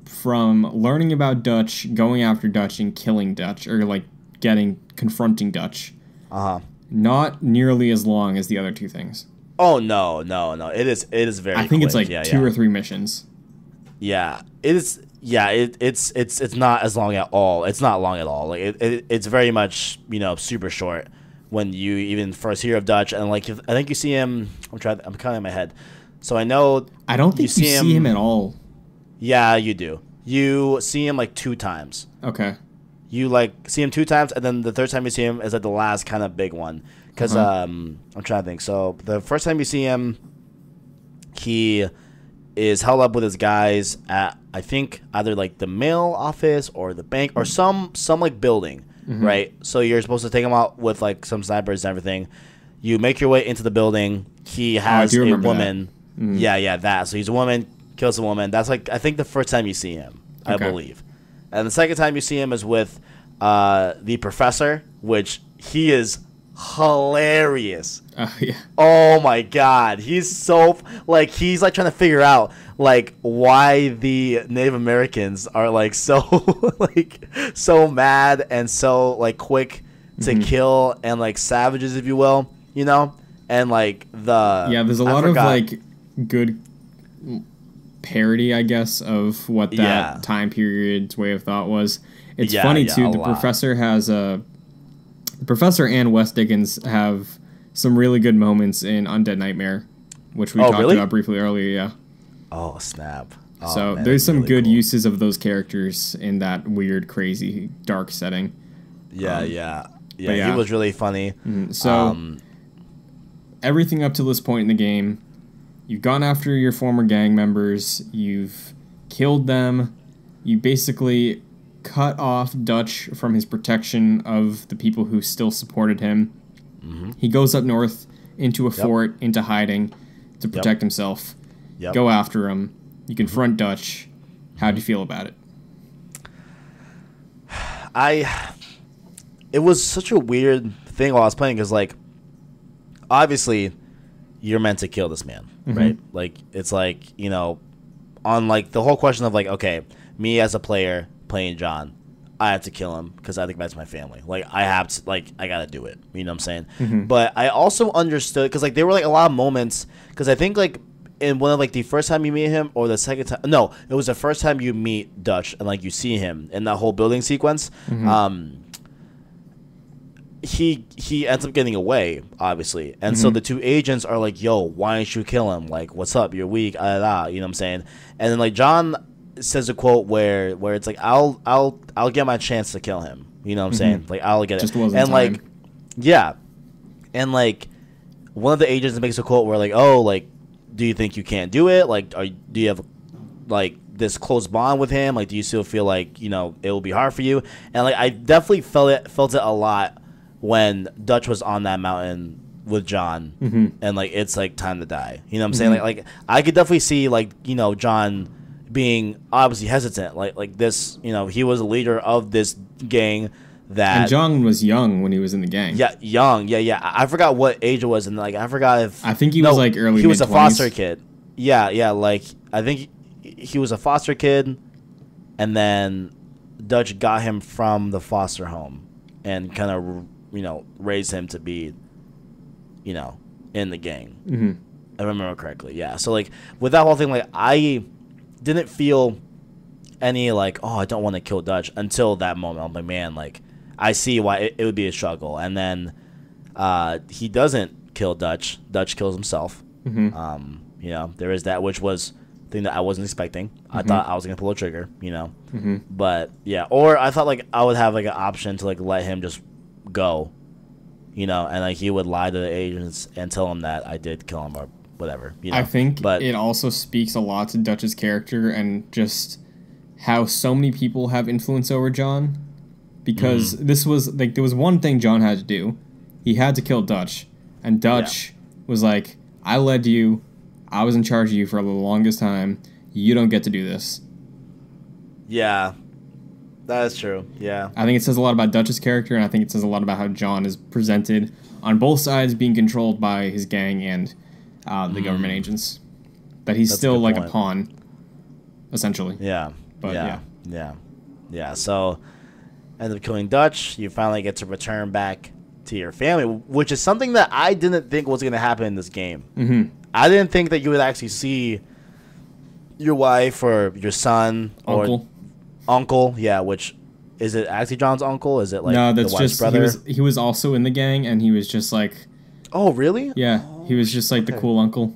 from learning about Dutch, going after Dutch, and killing Dutch, or like confronting Dutch. Not nearly as long as the other two things. Oh no! It is very. I think quick. It's like 2 or 3 missions. Yeah, it is. Yeah, it's not as long at all. It's not long at all. Like it's very much super short when you even first hear of Dutch, and like I think you see him. I'm counting in my head, so I know. I don't think you see him at all. Yeah, you do. You see him like 2 times. Okay. You like see him 2 times, and then the third time you see him is like the last kind of big one. Because I'm trying to think. So the first time you see him, he is held up with his guys at I think either like the mail office or the bank or some like building, right? So you're supposed to take him out with like some snipers and everything. You make your way into the building. He has a woman. That. So he's a woman, kills a woman. That's like I think the first time you see him, I believe. And the second time you see him is with the professor, which he is hilarious. Oh my god, he's so like he's like trying to figure out like why the Native Americans are like so like so mad and so like quick to kill and like savages, if you will, and like there's a lot of like good parody, I guess, of what that time period's way of thought was. It's funny too. The professor has the professor and Wes Dickens have some really good moments in Undead Nightmare, which we talked about briefly earlier. Yeah. Oh snap! So there's some really good uses of those characters in that weird, crazy, dark setting. Yeah. He was really funny. So everything up to this point in the game. You've gone after your former gang members, you've killed them, you basically cut off Dutch from his protection of the people who still supported him. He goes up north into a fort, into hiding, to protect himself. Go after him. You confront Dutch. How do you feel about it? It was such a weird thing while I was playing, because, like, obviously, you're meant to kill this man. Right? Like, it's like, on like the whole question of like, okay, me as a player playing John, I have to kill him because I think that's my family. Like, I have to, like, I gotta do it. You know what I'm saying? But I also understood, because like there were like a lot of moments, because I think like in one of like the first time you meet him or the second time, no, it was the first time you meet Dutch and like you see him in that whole building sequence. He ends up getting away, obviously. And so the 2 agents are like, yo, why didn't you kill him? Like, what's up? You're weak. You know what I'm saying? And then like John says a quote where it's like, I'll get my chance to kill him. You know what I'm saying? Like, I'll get Just it. Wasn't and time. Like, yeah. And like one of the agents makes a quote where like, oh, like, do you think you can't do it? Like, do you have like this close bond with him? Like, do you still feel like, it will be hard for you? And like, I definitely felt it a lot when Dutch was on that mountain with John, and like it's like time to die. You know what I'm saying? Like I could definitely see like John, being obviously hesitant. Like this, he was a leader of this gang that. And John was young when he was in the gang. Yeah, young. Yeah. I forgot what age it was, and like I forgot if. I think he was like early. He was a mid-20s. foster kid. Yeah. Like I think he was a foster kid, and then Dutch got him from the foster home, and kind of raised him to be, in the gang. Mm-hmm. I remember correctly. Yeah. So like with that whole thing, like I didn't feel any like, oh, I don't want to kill Dutch until that moment. I'm like, man, like I see why it would be a struggle. And then he doesn't kill Dutch. Dutch kills himself. Mm-hmm. There is that, which was a thing that I wasn't expecting. I thought I was gonna pull a trigger, Mm-hmm. But yeah, or I thought like I would have like an option to like let him just go, and like he would lie to the agents and tell them that I did kill him or whatever. I think it also speaks a lot to Dutch's character and just how so many people have influence over John. Because this was like there was one thing John had to do. He had to kill Dutch. And Dutch was like, I led you. I was in charge of you for the longest time. You don't get to do this. Yeah. That is true. Yeah. I think it says a lot about Dutch's character, and I think it says a lot about how John is presented on both sides, being controlled by his gang and the government agents. That he's still like a pawn, essentially. Yeah. But Yeah. So end up killing Dutch. You finally get to return back to your family, which is something that I didn't think was going to happen in this game. Mm-hmm. I didn't think that you would actually see your wife or your son or uncle. Yeah, which is it actually John's uncle? Is it like no? That's the wife's just brother? He was also in the gang, and he was just like, oh really? Yeah, he was just like the cool uncle.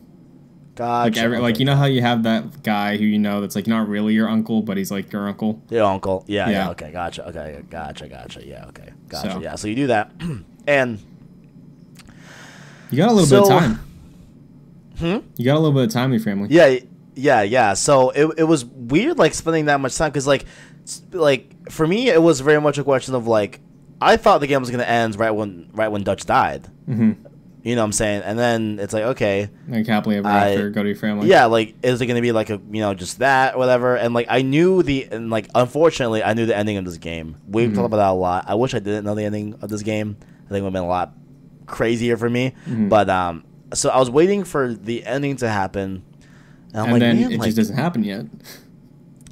Gotcha. Like you know how you have that guy who that's like not really your uncle, but he's like your uncle. Your uncle. Yeah. Okay. Gotcha. Okay. Gotcha. Yeah. Okay. Gotcha. Yeah. So you do that, and you got a little bit of time. You got a little bit of time with your family. Yeah. So it was weird, like spending that much time, because like for me, it was very much a question of like I thought the game was gonna end right when Dutch died. Mm-hmm. You know what I'm saying? And then it's like, okay. Like happily ever after, go to your family. Yeah, like, is it going to be like a, just that or whatever? And like, unfortunately, I knew the ending of this game. We've talked about that a lot. I wish I didn't know the ending of this game. I think it would have been a lot crazier for me. But, so I was waiting for the ending to happen. And then it just doesn't happen yet.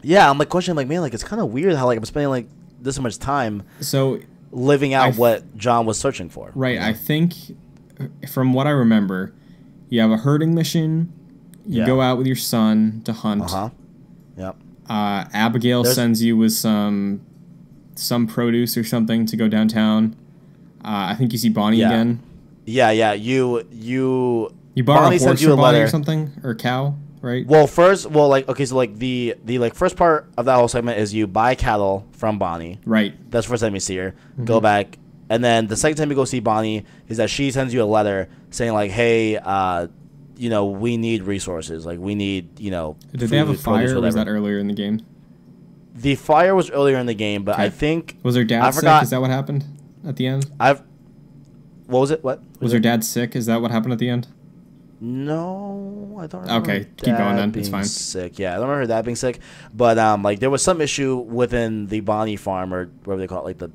Yeah, I'm like questioning, like, man, like, it's kind of weird how like I'm spending like this much time living out what John was searching for. Right, I think... From what I remember, you have a herding mission. You go out with your son to hunt. Yep. Abigail sends you with some produce or something to go downtown. I think you see Bonnie again. Yeah. You borrow Bonnie a horse from Bonnie or something, or a cow, right? So the first part of that whole segment is you buy cattle from Bonnie. Right. That's the first time you see her. Go back. And then the second time you go see Bonnie is that she sends you a letter saying like, "Hey, we need resources. Like, we need, Did food, they have a fire, or was that whatever." earher in the game? The fire was earlier in the game, but I think was her dad sick? Is that what happened at the end? What was it? What was her dad sick? Is that what happened at the end? No, I don't remember. Okay, keep going then. It's fine. Sick. Yeah, I don't remember her dad being sick, but like there was some issue within the Bonnie farm, or whatever they call it, like the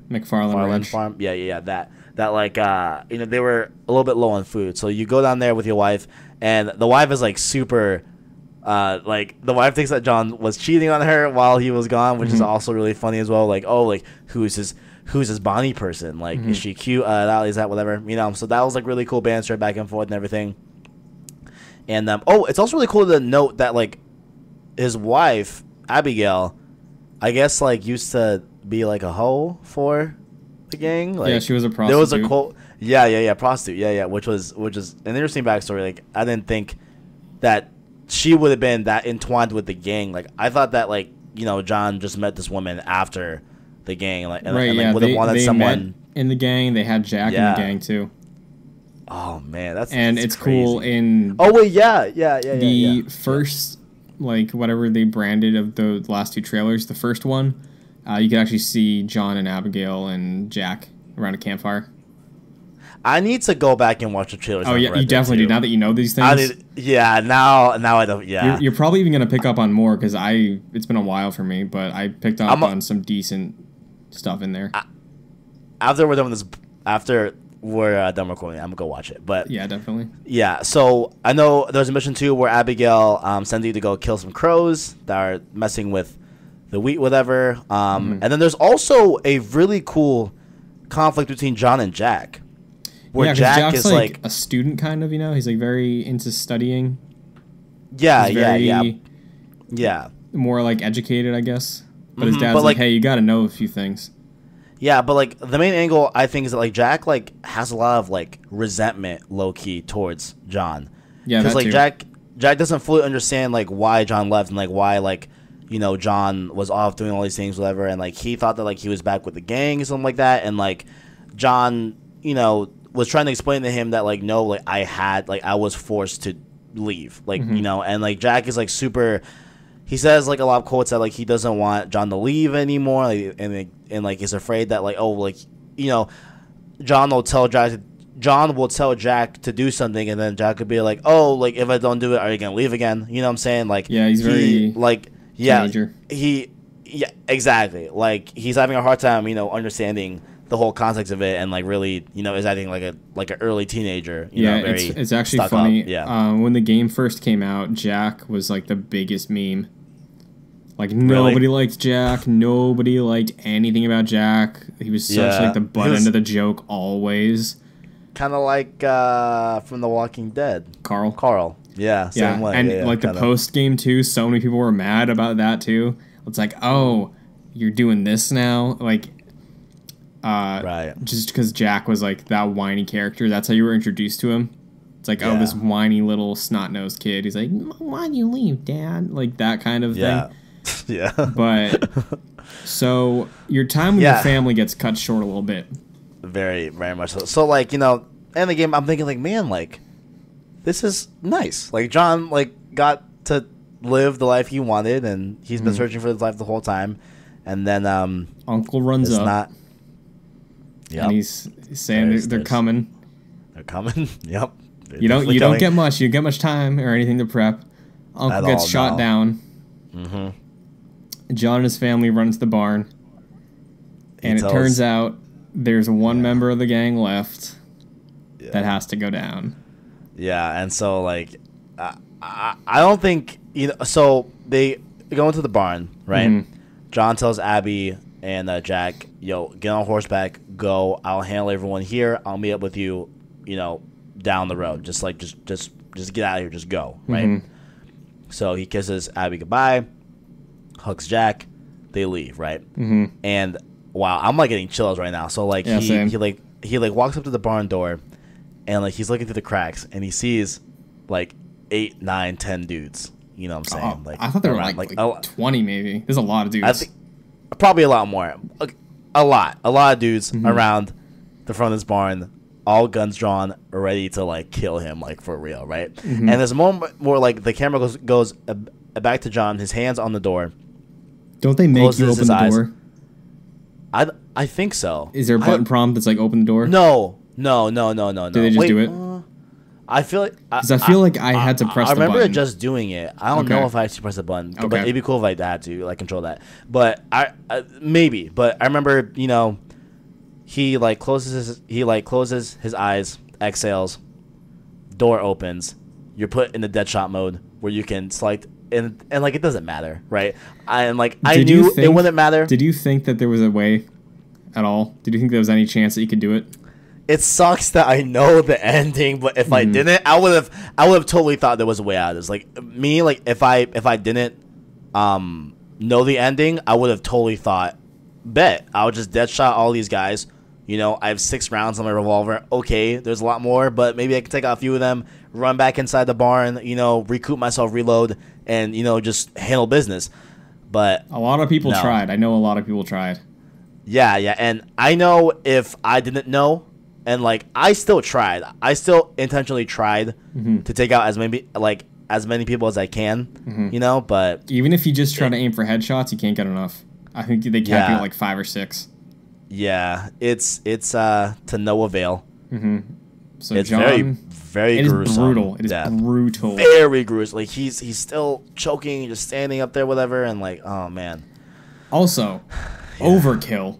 McFarland farm. Yeah. That like they were a little bit low on food, so you go down there with your wife, and the wife is like super. Like the wife thinks that John was cheating on her while he was gone, which is also really funny as well. Like, oh, like who's this Bonnie person? Like, is she cute? Is that whatever? So that was like really cool banter back and forth and everything. And it's also really cool to note that like his wife Abigail, I guess like used to be like a hoe for the gang. Like, yeah, she was a prostitute. There was a quote. Yeah, prostitute. Yeah, which is an interesting backstory. Like, I didn't think that she would have been that entwined with the gang. Like, I thought that like John just met this woman after the gang, like, and would have wanted someone met in the gang. They had Jack in the gang too. Oh man, that's it's crazy. Cool in. Oh wait, yeah. The first like whatever they branded of the last two trailers, the first one, you could actually see John and Abigail and Jack around a campfire. I need to go back and watch the trailers. Oh yeah, you definitely do. Now that you know these things, now I don't. Yeah, you're probably even gonna pick up on more because it's been a while for me, but I picked up on some decent stuff in there. After we're done with this, after we're done recording, I'm gonna go watch it. But yeah, definitely. Yeah, so I know there's a mission too where Abigail sends you to go kill some crows that are messing with the wheat, whatever. And then there's also a really cool conflict between John and Jack. Where Jack is like a student, kind of, he's like very into studying. Yeah. More like educated, I guess. But his dad's like, hey, you got to know a few things. Yeah, but like the main angle I think is that like Jack like has a lot of like resentment, low key, towards John. Yeah, because like Jack doesn't fully understand like why John left and like why like John was off doing all these things, whatever, and like he thought that like he was back with the gang or something like that, and like John was trying to explain to him that like no, like I was forced to leave, like and like Jack is like super. He says like a lot of quotes that like he doesn't want John to leave anymore, like, and like he's afraid that like John will tell Jack to do something, and then Jack could be like, oh, like if I don't do it, are you gonna leave again? You know what I'm saying? Like he's very teenager. Exactly. Like he's having a hard time understanding the whole context of it, and like really is acting like an early teenager. It's actually funny. When the game first came out, Jack was like the biggest meme. Like nobody liked Jack. Nobody liked anything about Jack. He was such like the butt end of the joke always. Kind of like from The Walking Dead. Carl. Yeah. Same way. And the post game too. So many people were mad about that too. It's like, oh, you're doing this now, like. Right. Just because Jack was like that whiny character, that's how you were introduced to him. It's like, oh, this whiny little snot-nosed kid. He's like, why'd you leave, Dad? Like that kind of thing. Yeah. But so your time with your family gets cut short a little bit. Very, very much so. So like in the game, I'm thinking like, man, like this is nice. Like John like got to live the life he wanted, and he's been searching for his life the whole time, and then Uncle runs up. Yep. And he's saying they're coming. They're coming. Yep. You don't get much. You don't get much time or anything to prep. Uncle gets shot down. John and his family run to the barn, and it turns out there's one member of the gang left that has to go down. Yeah, and so like I don't think So they go into the barn, right? John tells Abby and Jack, get on horseback, go. I'll handle everyone here. I'll meet up with you, down the road. Just get out of here. Just go, right? So he kisses Abby goodbye, hugs Jack. They leave, right? And wow, I'm like getting chills right now. So like he walks up to the barn door, and like he's looking through the cracks, and he sees like 8, 9, 10 dudes. You know what I'm saying? Like I thought there were like 20 maybe. There's a lot of dudes. I think probably a lot more. A lot of dudes around the front of this barn, all guns drawn, ready to like kill him, like for real, right? And there's a moment where like the camera goes back to John, his hands on the door. Don't they make you open the door? I think so. Is there a button prompt that's like open the door? No. Do they just do it? I feel like because I feel like I had to press. I remember the button. just doing it. I don't know if I actually pressed the button, but it'd be cool if I had to like control that. But I maybe. But I remember he like closes his eyes, exhales, door opens. You're put in the dead shot mode where you can select and like it doesn't matter, right? I knew it wouldn't matter. Did you think that there was a way at all? Did you think there was any chance that you could do it? It sucks that I know the ending, but if I didn't, I would have totally thought there was a way out of this. Like me, like if I didn't know the ending, I would have totally thought, bet I would just dead shot all these guys. I have 6 rounds on my revolver. Okay, there's a lot more, but maybe I can take out a few of them, run back inside the barn, recoup myself, reload, and just handle business. But a lot of people tried. I know a lot of people tried. Yeah, and I know if I didn't know. And like I still tried. I still intentionally tried to take out as many people as I can. But even if you just try to aim for headshots, you can't get enough. I think they cap you at like 5 or 6. Yeah, it's to no avail. So It's John, very it is gruesome. brutal. It is death. brutal. Very gruesome. Like he's still choking, just standing up there, whatever, and like, oh man. Also, overkill.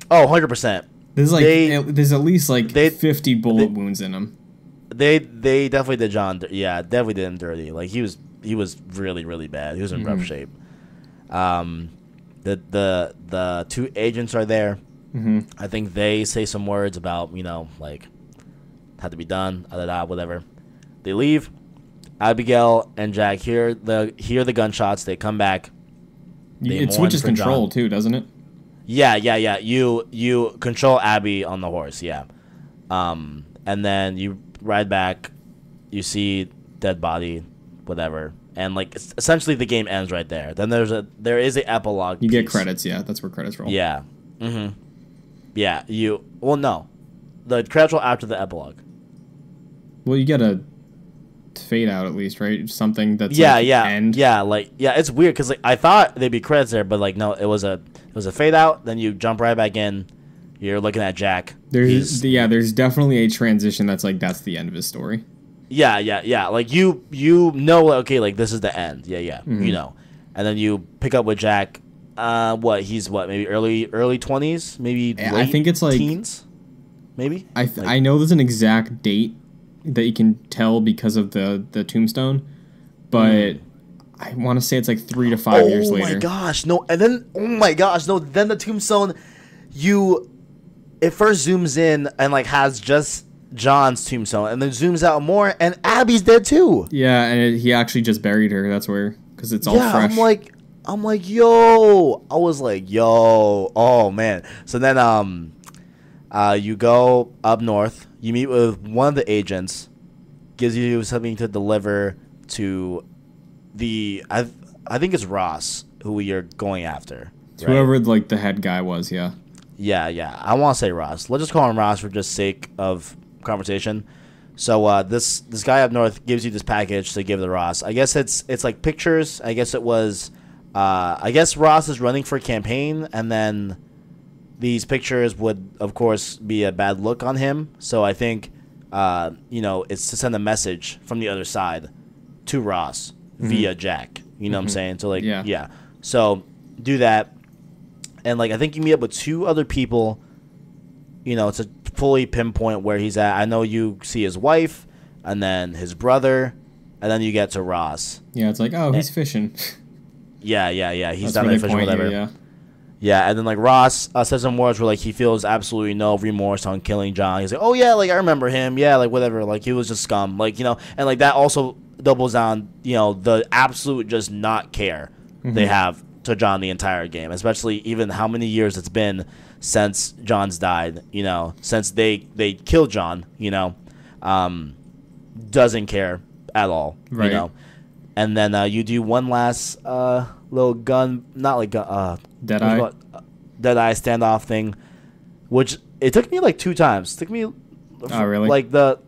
Oh, 100%. There's there's at least like 50 bullet wounds in him. They definitely did John. Yeah, definitely did him dirty. Like he was really really bad. He was in rough shape. The two agents are there. I think they say some words about like had to be done. Whatever. They leave. Abigail and Jack hear the gunshots. They come back. It switches control too, doesn't it? Yeah. You control Abby on the horse. Yeah. And then you ride back. You see dead body, whatever, and like essentially the game ends right there. Then there is a epilogue. You get credits. Yeah, that's where credits roll. Yeah. Yeah. No, the credits roll after the epilogue. Well, you get a fade out at least, right? Something that's end. It's weird because like I thought they'd be credits there, but like no, it was a fade out. Then you jump right back in. You're looking at Jack. There's definitely a transition that's like that's the end of his story. Yeah. Like you know, okay, like this is the end. Yeah. You know, and then you pick up with Jack. He's maybe early 20s, maybe late I think it's like teens, maybe. I know there's an exact date that you can tell because of the tombstone, but I want to say it's like 3 to 5 years later. Oh my gosh, no! And then then the tombstone, it first zooms in and like has just John's tombstone, and then zooms out more, and Abby's dead too. Yeah, and he actually just buried her. That's where, because it's all fresh. I'm like, yo. I was like, yo. Oh man. So then you go up north. You meet with one of the agents. Gives you something to deliver to I think it's Ross who you're going after. Right? Whoever like the head guy was. Yeah. Yeah. I want to say Ross. Let's just call him Ross for just sake of conversation. So this guy up north gives you this package to give to Ross. I guess it's like pictures. I guess it was. I guess Ross is running for a campaign, and then these pictures would, of course, be a bad look on him. So I think, it's to send a message from the other side to Ross via Jack. You know what I'm saying? So like, yeah. So do that, and like I think you meet up with 2 other people. To fully pinpoint where he's at. I know you see his wife, and then his brother, and then you get to Ross. Yeah, it's like, oh, he's fishing. Yeah. He's down there fishing, whatever. Yeah, and then like Ross says some words where like he feels absolutely no remorse on killing John. He's like, oh yeah, like I remember him. Yeah, like whatever. Like he was just scum. Like and like that also doubles down. The absolute just not care they have to John the entire game, especially even how many years it's been since John's died. Since they killed John. Doesn't care at all. Right. And then you do one last little gun, not like Deadeye standoff thing, which it took me like 2 times. It took me. Oh really? Like the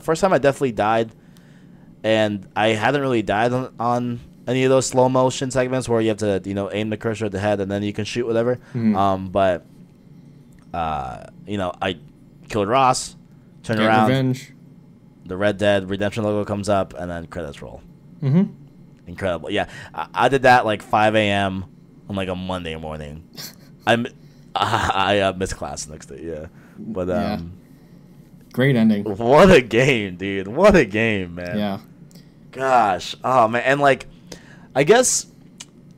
first time I definitely died, and I hadn't really died on any of those slow motion segments where you have to aim the cursor at the head and then you can shoot whatever. But I killed Ross, turned around. Revenge. The Red Dead Redemption logo comes up, and then credits roll. Incredible. Yeah, I did that like 5 a.m. on like a Monday morning. I missed class the next day. Yeah, but great ending. What a game, dude! What a game, man. Yeah. Gosh, oh man, and like, I guess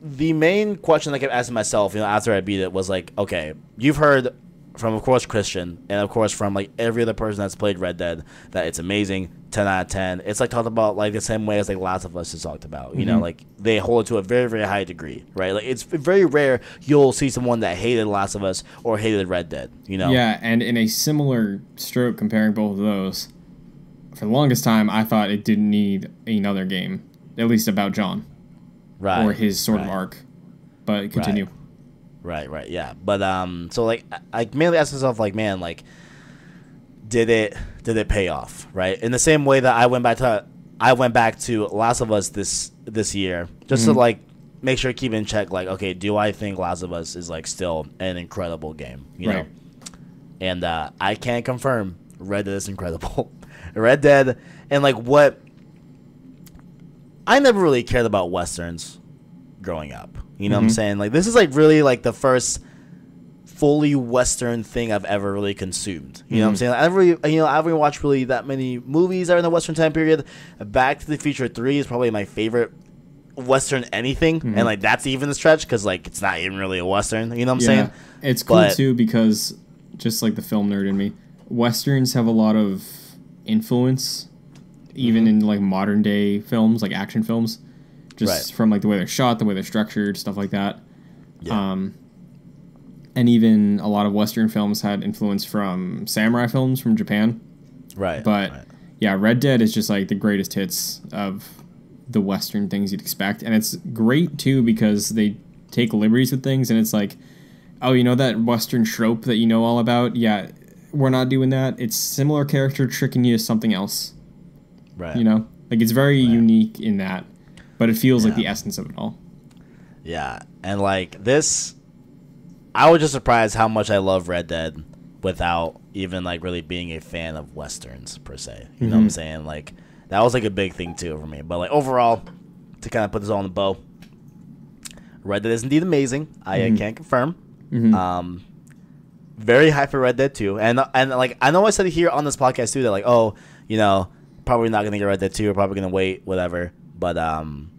the main question I kept asking myself, after I beat it, was like, okay, you've heard from, of course, Christian, and of course from like every other person that's played Red Dead, that it's amazing, 10 out of 10. It's like talked about like the same way as like Last of Us is talked about. Like they hold it to a very, very high degree, right? Like it's very rare you'll see someone that hated Last of Us or hated Red Dead. Yeah, and in a similar stroke, comparing both of those, for the longest time I thought it didn't need another game, at least about John, right? Or his sort of arc. But continue. Right, yeah. But so like I mainly asked myself like, man, like did it pay off, right? In the same way that I went back to Last of Us this year just to like make sure keep in check like, okay, do I think Last of Us is like still an incredible game, you know? and I can't confirm Red Dead is incredible. Red Dead, and like what I never really cared about westerns growing up. You know what I'm saying? Like this is like really like the first fully Western thing I've ever really consumed. You know what I'm saying? I haven't watched really that many movies that are in the Western time period. Back to the Future 3 is probably my favorite Western anything, and like that's even a stretch because like it's not even really a Western. You know what I'm saying? It's cool too because just like the film nerd in me, Westerns have a lot of influence, even in like modern day films, like action films, just from like the way they're shot, the way they're structured, stuff like that. Yeah. And even a lot of Western films had influence from samurai films from Japan. Right. But yeah, Red Dead is just like the greatest hits of the Western things you'd expect. And it's great too because they take liberties with things and it's like, oh, you know that Western trope that you know all about? Yeah, we're not doing that. It's similar character tricking you to something else. Right. You know? Like it's very unique in that. But it feels like the essence of it all. Yeah. And like this, I was just surprised how much I love Red Dead without even like really being a fan of Westerns per se. You know what I'm saying? Like that was like a big thing too for me. But like overall, to kind of put this all in the bow, Red Dead is indeed amazing. I can't confirm. Very hyped for Red Dead 2. And like I know I said it here on this podcast too that like, oh, you know, probably not gonna get Red Dead 2, or probably gonna wait, whatever. But I'm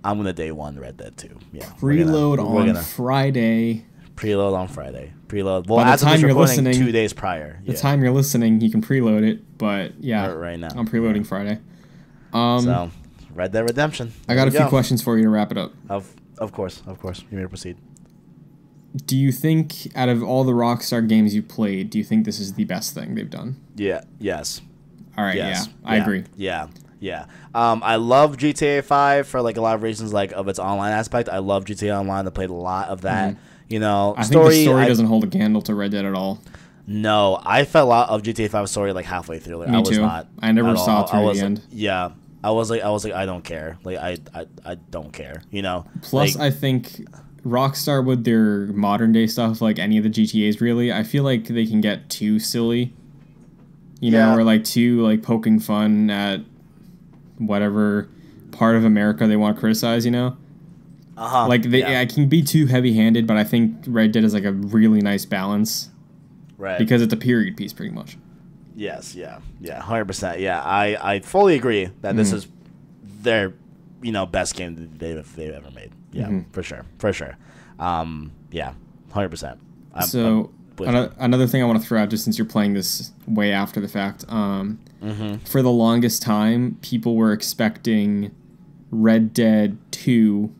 gonna day one Red Dead 2. Yeah. Preload on Friday. Preload on Friday. Preload. Well, as of this recording, 2 days prior. The time you're listening, you can preload it. But yeah, right now I'm preloading Friday. So, Red Dead Redemption. I got a few questions for you to wrap it up. Of course. You may proceed. Do you think, out of all the Rockstar games you played, do you think this is the best thing they've done? Yeah. Yes. All right. Yes. Yeah. I agree. Yeah. Yeah. I love GTA 5 for like a lot of reasons, like of its online aspect. I love GTA Online. I played a lot of that. You know, I think the story doesn't hold a candle to Red Dead at all. No, I felt a lot of GTA 5 story like halfway through. Like, Me too. I never saw it through the end. Yeah, I was like, I don't care. Like, I don't care. You know. Plus, I think Rockstar with their modern day stuff, like any of the GTA's, really, I feel like they can get too silly. You know, or like too like poking fun at whatever part of America they want to criticize. You know. Like I can be too heavy-handed, but I think Red Dead is like a really nice balance, right? Because it's a period piece, pretty much. Yes, 100%. Yeah, I fully agree that this is their, best game they've ever made. Yeah, for sure. Yeah, 100%. So another thing I want to throw out, just since you're playing this way after the fact, for the longest time, people were expecting Red Dead 2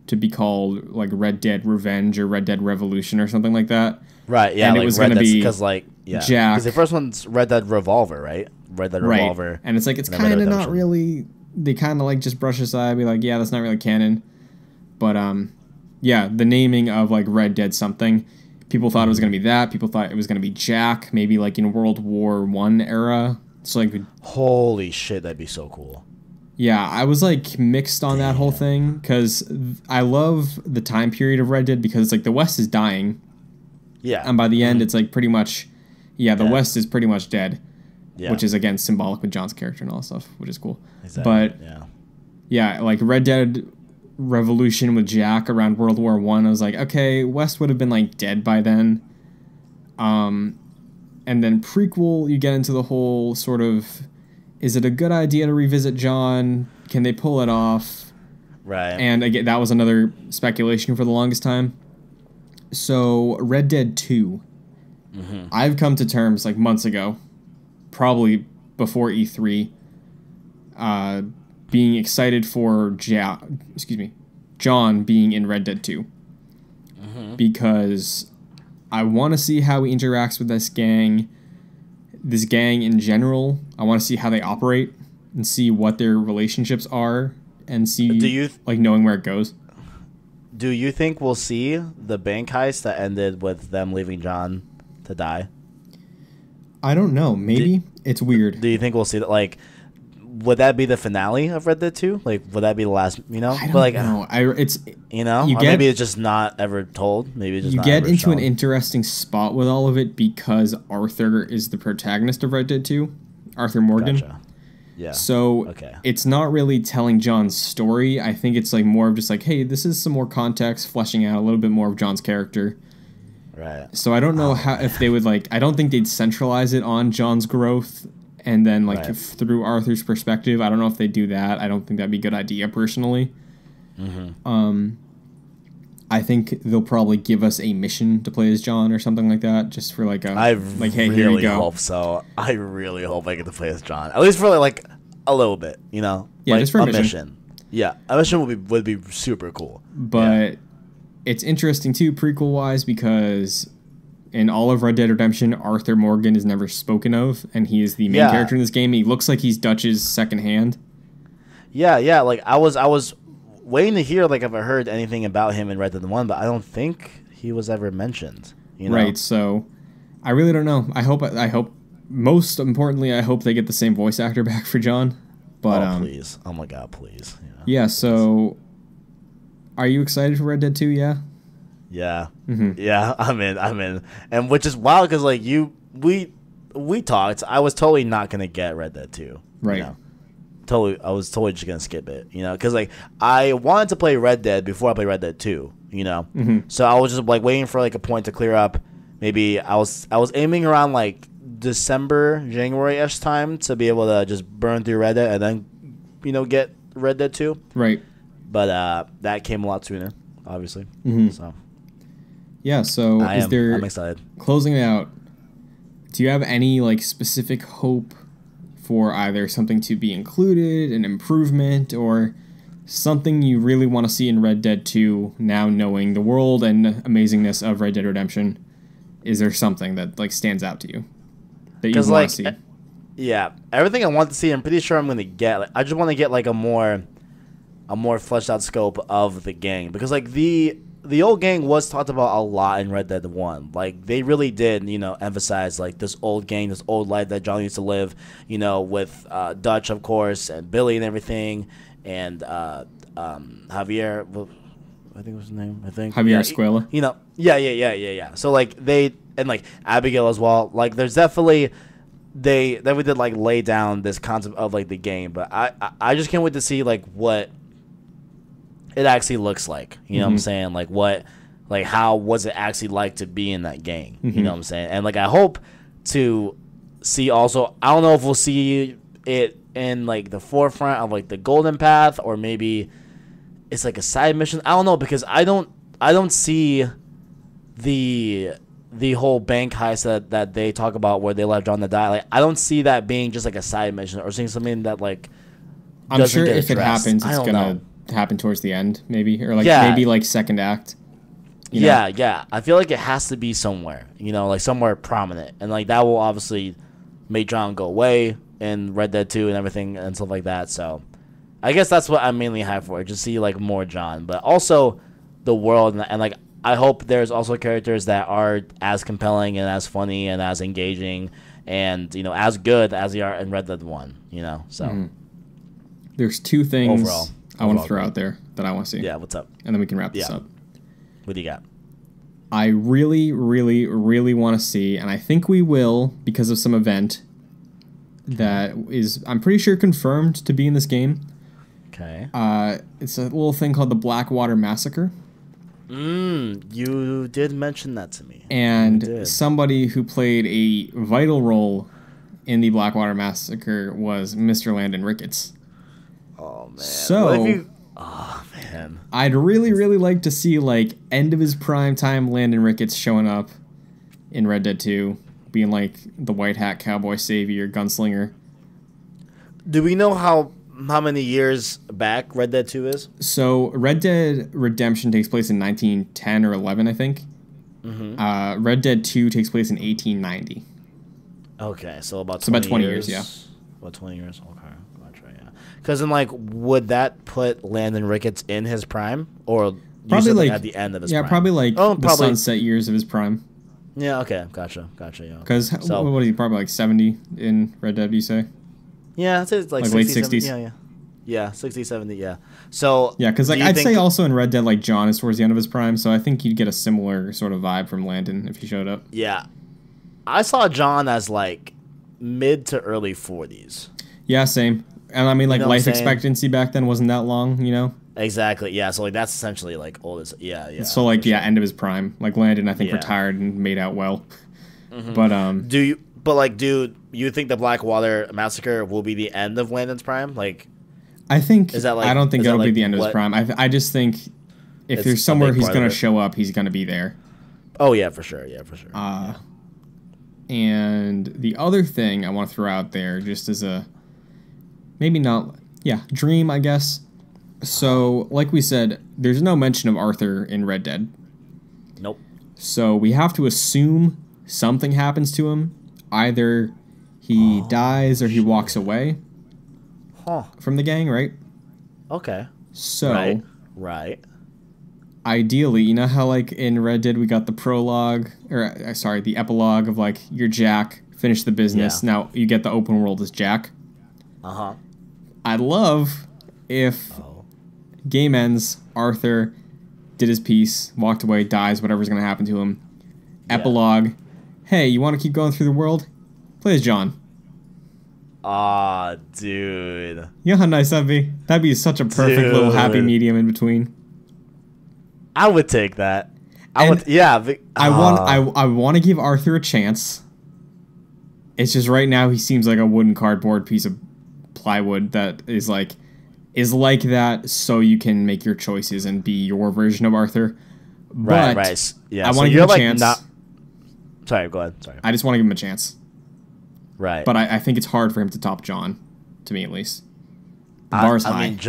to be called like Red Dead Revenge or Red Dead Revolution or something like that. Right, yeah. And like it was going to be because Jack. Because the first one's Red Dead Revolver, right? Red Dead Revolver. Right. And it's like, it's kind of not really, they kind of like just brush aside, be like, yeah, that's not really canon. But yeah, the naming of like Red Dead something, people thought it was going to be that. People thought it was going to be Jack, maybe like in World War I era. So like, holy shit, that'd be so cool. Yeah, I was like mixed on that whole thing because I love the time period of Red Dead because it's like the West is dying. Yeah. And by the end, it's like pretty much, the West is pretty much dead, which is, again, symbolic with John's character and all that stuff, which is cool. Exactly. But, yeah, like Red Dead Revolution with Jack around World War I was like, okay, West would have been like dead by then. And then prequel, you get into the whole sort of, is it a good idea to revisit John? Can they pull it off? Right. And again, that was another speculation for the longest time. So, Red Dead 2. I've come to terms like months ago, probably before E3, being excited for John being in Red Dead 2. Because I want to see how he interacts with this gang in general. I want to see how they operate and see what their relationships are and see like knowing where it goes. Do you think we'll see the bank heist that ended with them leaving John to die? I don't know. Maybe. It's weird. Do you think we'll see that? Like, would that be the finale of Red Dead 2? Like, would that be the last? You know, I don't but like, know. It's you know, you or get, maybe it's just not ever told. Maybe it's just you not get ever into shown. an interesting spot with all of it because Arthur is the protagonist of Red Dead 2, Arthur Morgan. Gotcha. Yeah. So Okay. it's not really telling John's story. I think it's like more of just like, hey, this is some more context, fleshing out a little bit more of John's character. Right. So I don't know if they would like. I don't think they'd centralize it on John's growth and then like Right. through Arthur's perspective. I don't know if they do that. I don't think that'd be a good idea personally. I think they'll probably give us a mission to play as John or something like that, just for like a like, hey, really here you go. hope so. I really hope I get to play as John, at least for like a little bit. You know, Yeah, like just for a mission. Yeah, a mission would be super cool. But it's interesting too, prequel wise, because in all of Red Dead Redemption, Arthur Morgan is never spoken of, and he is the main character in this game. He looks like he's Dutch's second hand. Yeah. Like I was waiting to hear like if I heard anything about him in Red Dead 1, but I don't think he was ever mentioned. You know? Right. So I really don't know. I hope. Most importantly, I hope they get the same voice actor back for John. But please! Oh my God, please! Yeah. So, are you excited for Red Dead 2? Yeah. Yeah. Yeah. I'm in, and which is wild because like we talked. I was totally not gonna get Red Dead 2. Right. You know? I was totally just gonna skip it. You know, because like I wanted to play Red Dead before I played Red Dead 2. You know, so I was just like waiting for like a point to clear up. Maybe I was aiming around like December, January-ish time to be able to just burn through Red Dead and then, you know, get Red Dead 2. Right. But that came a lot sooner, obviously. So Yeah. So I'm excited. Closing it out, do you have any like specific hope for either something to be included, an improvement, or something you really want to see in Red Dead 2 now knowing the world and amazingness of Red Dead Redemption? Is there something that like stands out to you that you want to see? Yeah, everything I want to see, I'm pretty sure I'm going to get. Like, I just want to get like a more fleshed out scope of the gang, because like the old gang was talked about a lot in Red Dead 1. Like they really did, you know, emphasize like this old gang, this old life that John used to live, you know, with Dutch of course and Billy and everything, and Javier. Well, I think was his name. Javier Escuela. You know, yeah. So like they and like Abigail as well. Like there's definitely we did like lay down this concept of like the game, but I just can't wait to see like what it actually looks like. You know what I'm saying? Like how was it actually like to be in that gang? You know what I'm saying? And like I hope to see also. I don't know if we'll see it in like the forefront of like the Golden Path, or maybe it's like a side mission. I don't know, because I don't see the whole bank heist that they talk about where they left John to die. Like I don't see that being just like a side mission or seeing something that like I'm sure get if it addressed. happens, it's gonna happen towards the end, maybe, or like maybe like second act. You know? Yeah. I feel like it has to be somewhere, you know, like somewhere prominent, and like that will obviously make John go away in Red Dead 2 and everything and stuff like that. So I guess that's what I'm mainly hyped for, just see like more John, but also the world, and like I hope there's also characters that are as compelling and as funny and as engaging and, you know, as good as they are in Red Dead 1, you know. So there's two things overall I want to throw out there that I want to see. Yeah, what's up? And then we can wrap this up. What do you got? I really, really, really want to see, and I think we will because of some event that is, I'm pretty sure, confirmed to be in this game. Okay. It's a little thing called the Blackwater Massacre. You did mention that to me. And somebody who played a vital role in the Blackwater Massacre was Mr. Landon Ricketts. Oh, man. So, oh, man. I'd really, really like to see, like, end of his prime time Landon Ricketts showing up in Red Dead 2, being, like, the white hat cowboy savior, gunslinger. Do we know how many years back Red Dead 2 is? So, Red Dead Redemption takes place in 1910 or 11, I think. Red Dead 2 takes place in 1890. Okay, so about 20 years, yeah. About 20 years, okay. Gotcha, yeah. Because then, like, would that put Landon Ricketts in his prime? Or probably like at the end of his prime? Yeah, probably like the sunset years of his prime. Yeah, okay, gotcha, yeah. Because what is he, probably like 70 in Red Dead, do you say? Yeah, I'd say it's like late 60, 60s. 70, yeah, 60, 70, yeah. So Yeah, because like do you I'd think say also in Red Dead, like John is towards the end of his prime, so I think you'd get a similar sort of vibe from Landon if he showed up. yeah, I saw John as like mid to early 40s. Yeah, same. And I mean, like know what I'm life saying? expectancy back then wasn't that long, you know. Exactly. Yeah. So like that's essentially like old as yeah. So like for sure. end of his prime. Like Landon, I think Yeah. retired and made out well. But Do you think the Blackwater massacre will be the end of Landon's prime? Like, I think is that like I don't think is that it'll be like the end of his what- prime. I just think if It's there's a somewhere big he's part gonna of it. show up, he's gonna be there. Oh yeah, for sure. Yeah, for sure. And the other thing I want to throw out there, just as a maybe not, dream, I guess. So, like we said, there's no mention of Arthur in Red Dead. Nope. So we have to assume something happens to him. Either he Oh, dies or he walks away Huh. from the gang, right? Okay. So, Right. ideally, you know how like in Red Dead we got the prologue, or the epilogue of like you're Jack, finish the business. Yeah. Now you get the open world as Jack. Uh-huh. I'd love if Oh. game ends, Arthur did his piece, walked away, dies, whatever's going to happen to him. Epilogue, hey, you want to keep going through the world? Play as John. Ah, dude. You know how nice that'd be? That'd be such a perfect little happy Dude. medium in between. I would take that. And I I want to give Arthur a chance. It's just right now he seems like a wooden cardboard piece of plywood that is like that, so you can make your choices and be your version of Arthur. But right. Yeah. I so want to you're give him a like chance. not. Sorry. Go ahead. Sorry. I just want to give him a chance. Right. But I think it's hard for him to top John, to me at least. The bar's high. I mean,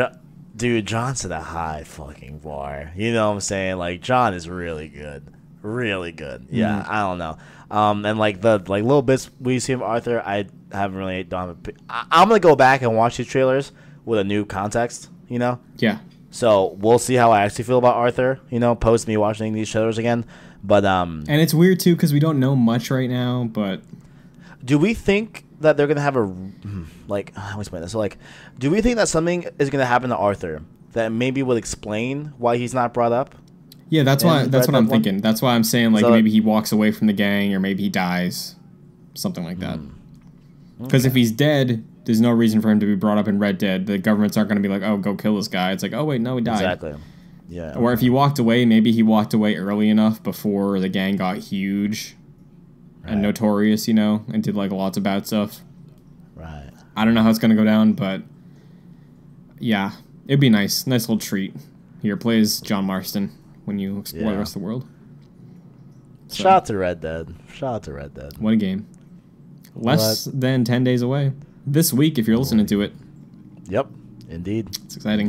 dude, John's at a high fucking bar. You know what I'm saying? Like, John is really good. Really good. Yeah, I don't know. And like the little bits we see of Arthur, I haven't really done. I'm gonna go back and watch these trailers with a new context. You know. Yeah. So we'll see how I actually feel about Arthur. You know, post me watching these trailers again. But And it's weird too because we don't know much right now. But do we think that they're gonna have a like? How do I explain this? So like, do we think that something is gonna happen to Arthur that maybe would explain why he's not brought up? yeah, that's And why. That's Red what I'm Dead 1? thinking. That's why I'm saying like So- maybe he walks away from the gang or maybe he dies, something like that. Because if he's dead, there's no reason for him to be brought up in Red Dead. The governments aren't going to be like, oh, go kill this guy. It's like, oh wait, no, he died. Exactly. Yeah. Or if he walked away, maybe he walked away early enough before the gang got huge and notorious, you know, and did like lots of bad stuff. Right. I don't know how it's going to go down, but yeah, it'd be nice. Nice little treat. Here, play as John Marston when you explore the rest of the world. So, Shout out to Red Dead. Shout out to Red Dead. what a game. Less than 10 days away. This week, if you're listening to it. Yep. Indeed. It's exciting.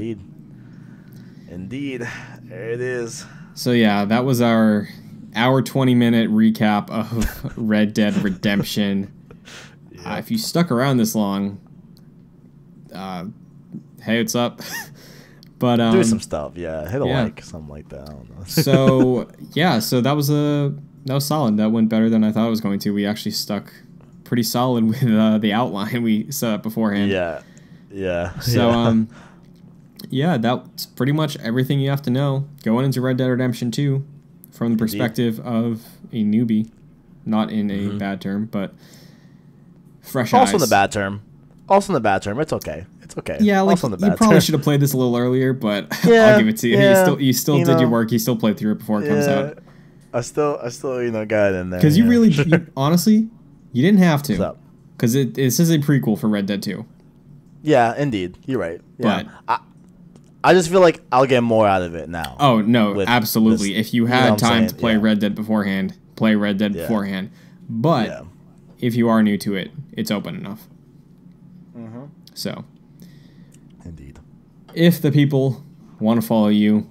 Indeed. There it is. So yeah, that was our 20-minute recap of Red Dead Redemption. If you stuck around this long, hey, what's up? But Do some stuff. Yeah. Hit a yeah. like. Something like that. I don't know. so that was solid. That went better than I thought it was going to. We actually stuck pretty solid with the outline we set up beforehand. Yeah. Yeah. So yeah, that's pretty much everything you have to know going into Red Dead Redemption 2 from the perspective of a newbie, not in a bad term, but fresh eyes. Also in the bad term. It's okay. It's okay. Yeah, like also in the you bad probably term. should have played this a little earlier, but Yeah, I'll give it to you. yeah, You still you did your know. work. You still played through it before it comes out. I still got it in there. Because you yeah. really, honestly, you didn't have What's to. up? Because this is a prequel for Red Dead 2. Yeah, indeed. You're right. Yeah. But I just feel like I'll get more out of it now. oh no, with absolutely. this- If you you know had what I'm time saying? to play Yeah. Red Dead beforehand, play Red Dead Yeah. beforehand. But Yeah. if you are new to it, it's open enough. So Indeed. if the people want to follow you,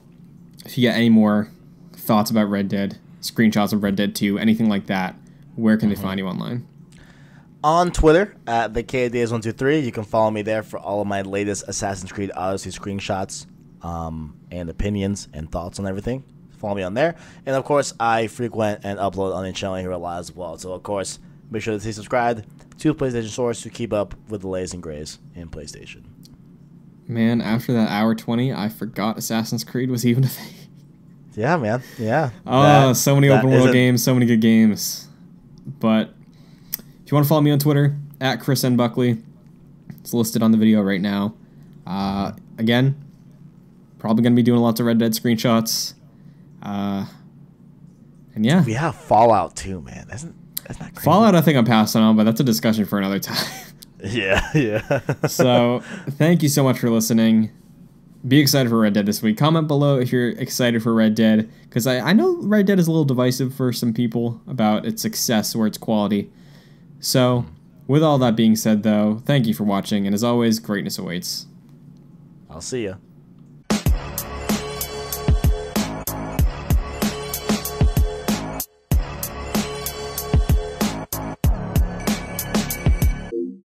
if you get any more thoughts about Red Dead, screenshots of Red Dead 2, anything like that, where can they find you online? On Twitter at TheKDays123, you can follow me there for all of my latest Assassin's Creed Odyssey screenshots, and opinions and thoughts on everything. Follow me on there, and of course, I frequent and upload on the channel here a lot as well. So of course, Make sure to stay subscribed to PlayStation Source to keep up with the latest and greatest in PlayStation. Man, after that hour 20, I forgot Assassin's Creed was even a thing. Yeah, man. Yeah. Oh, so many open world games, so many good games. But if you want to follow me on Twitter, at Chris N. Buckley, it's listed on the video right now. Again, probably going to be doing lots of Red Dead screenshots. And yeah. We have Fallout too, man. That's not crazy. Fallout, I think I'm passing on, but that's a discussion for another time. Yeah. So, thank you so much for listening. Be excited for Red Dead this week. Comment below if you're excited for Red Dead, because I know Red Dead is a little divisive for some people about its success or its quality. So, with all that being said, though, thank you for watching, and as always, greatness awaits. I'll see ya.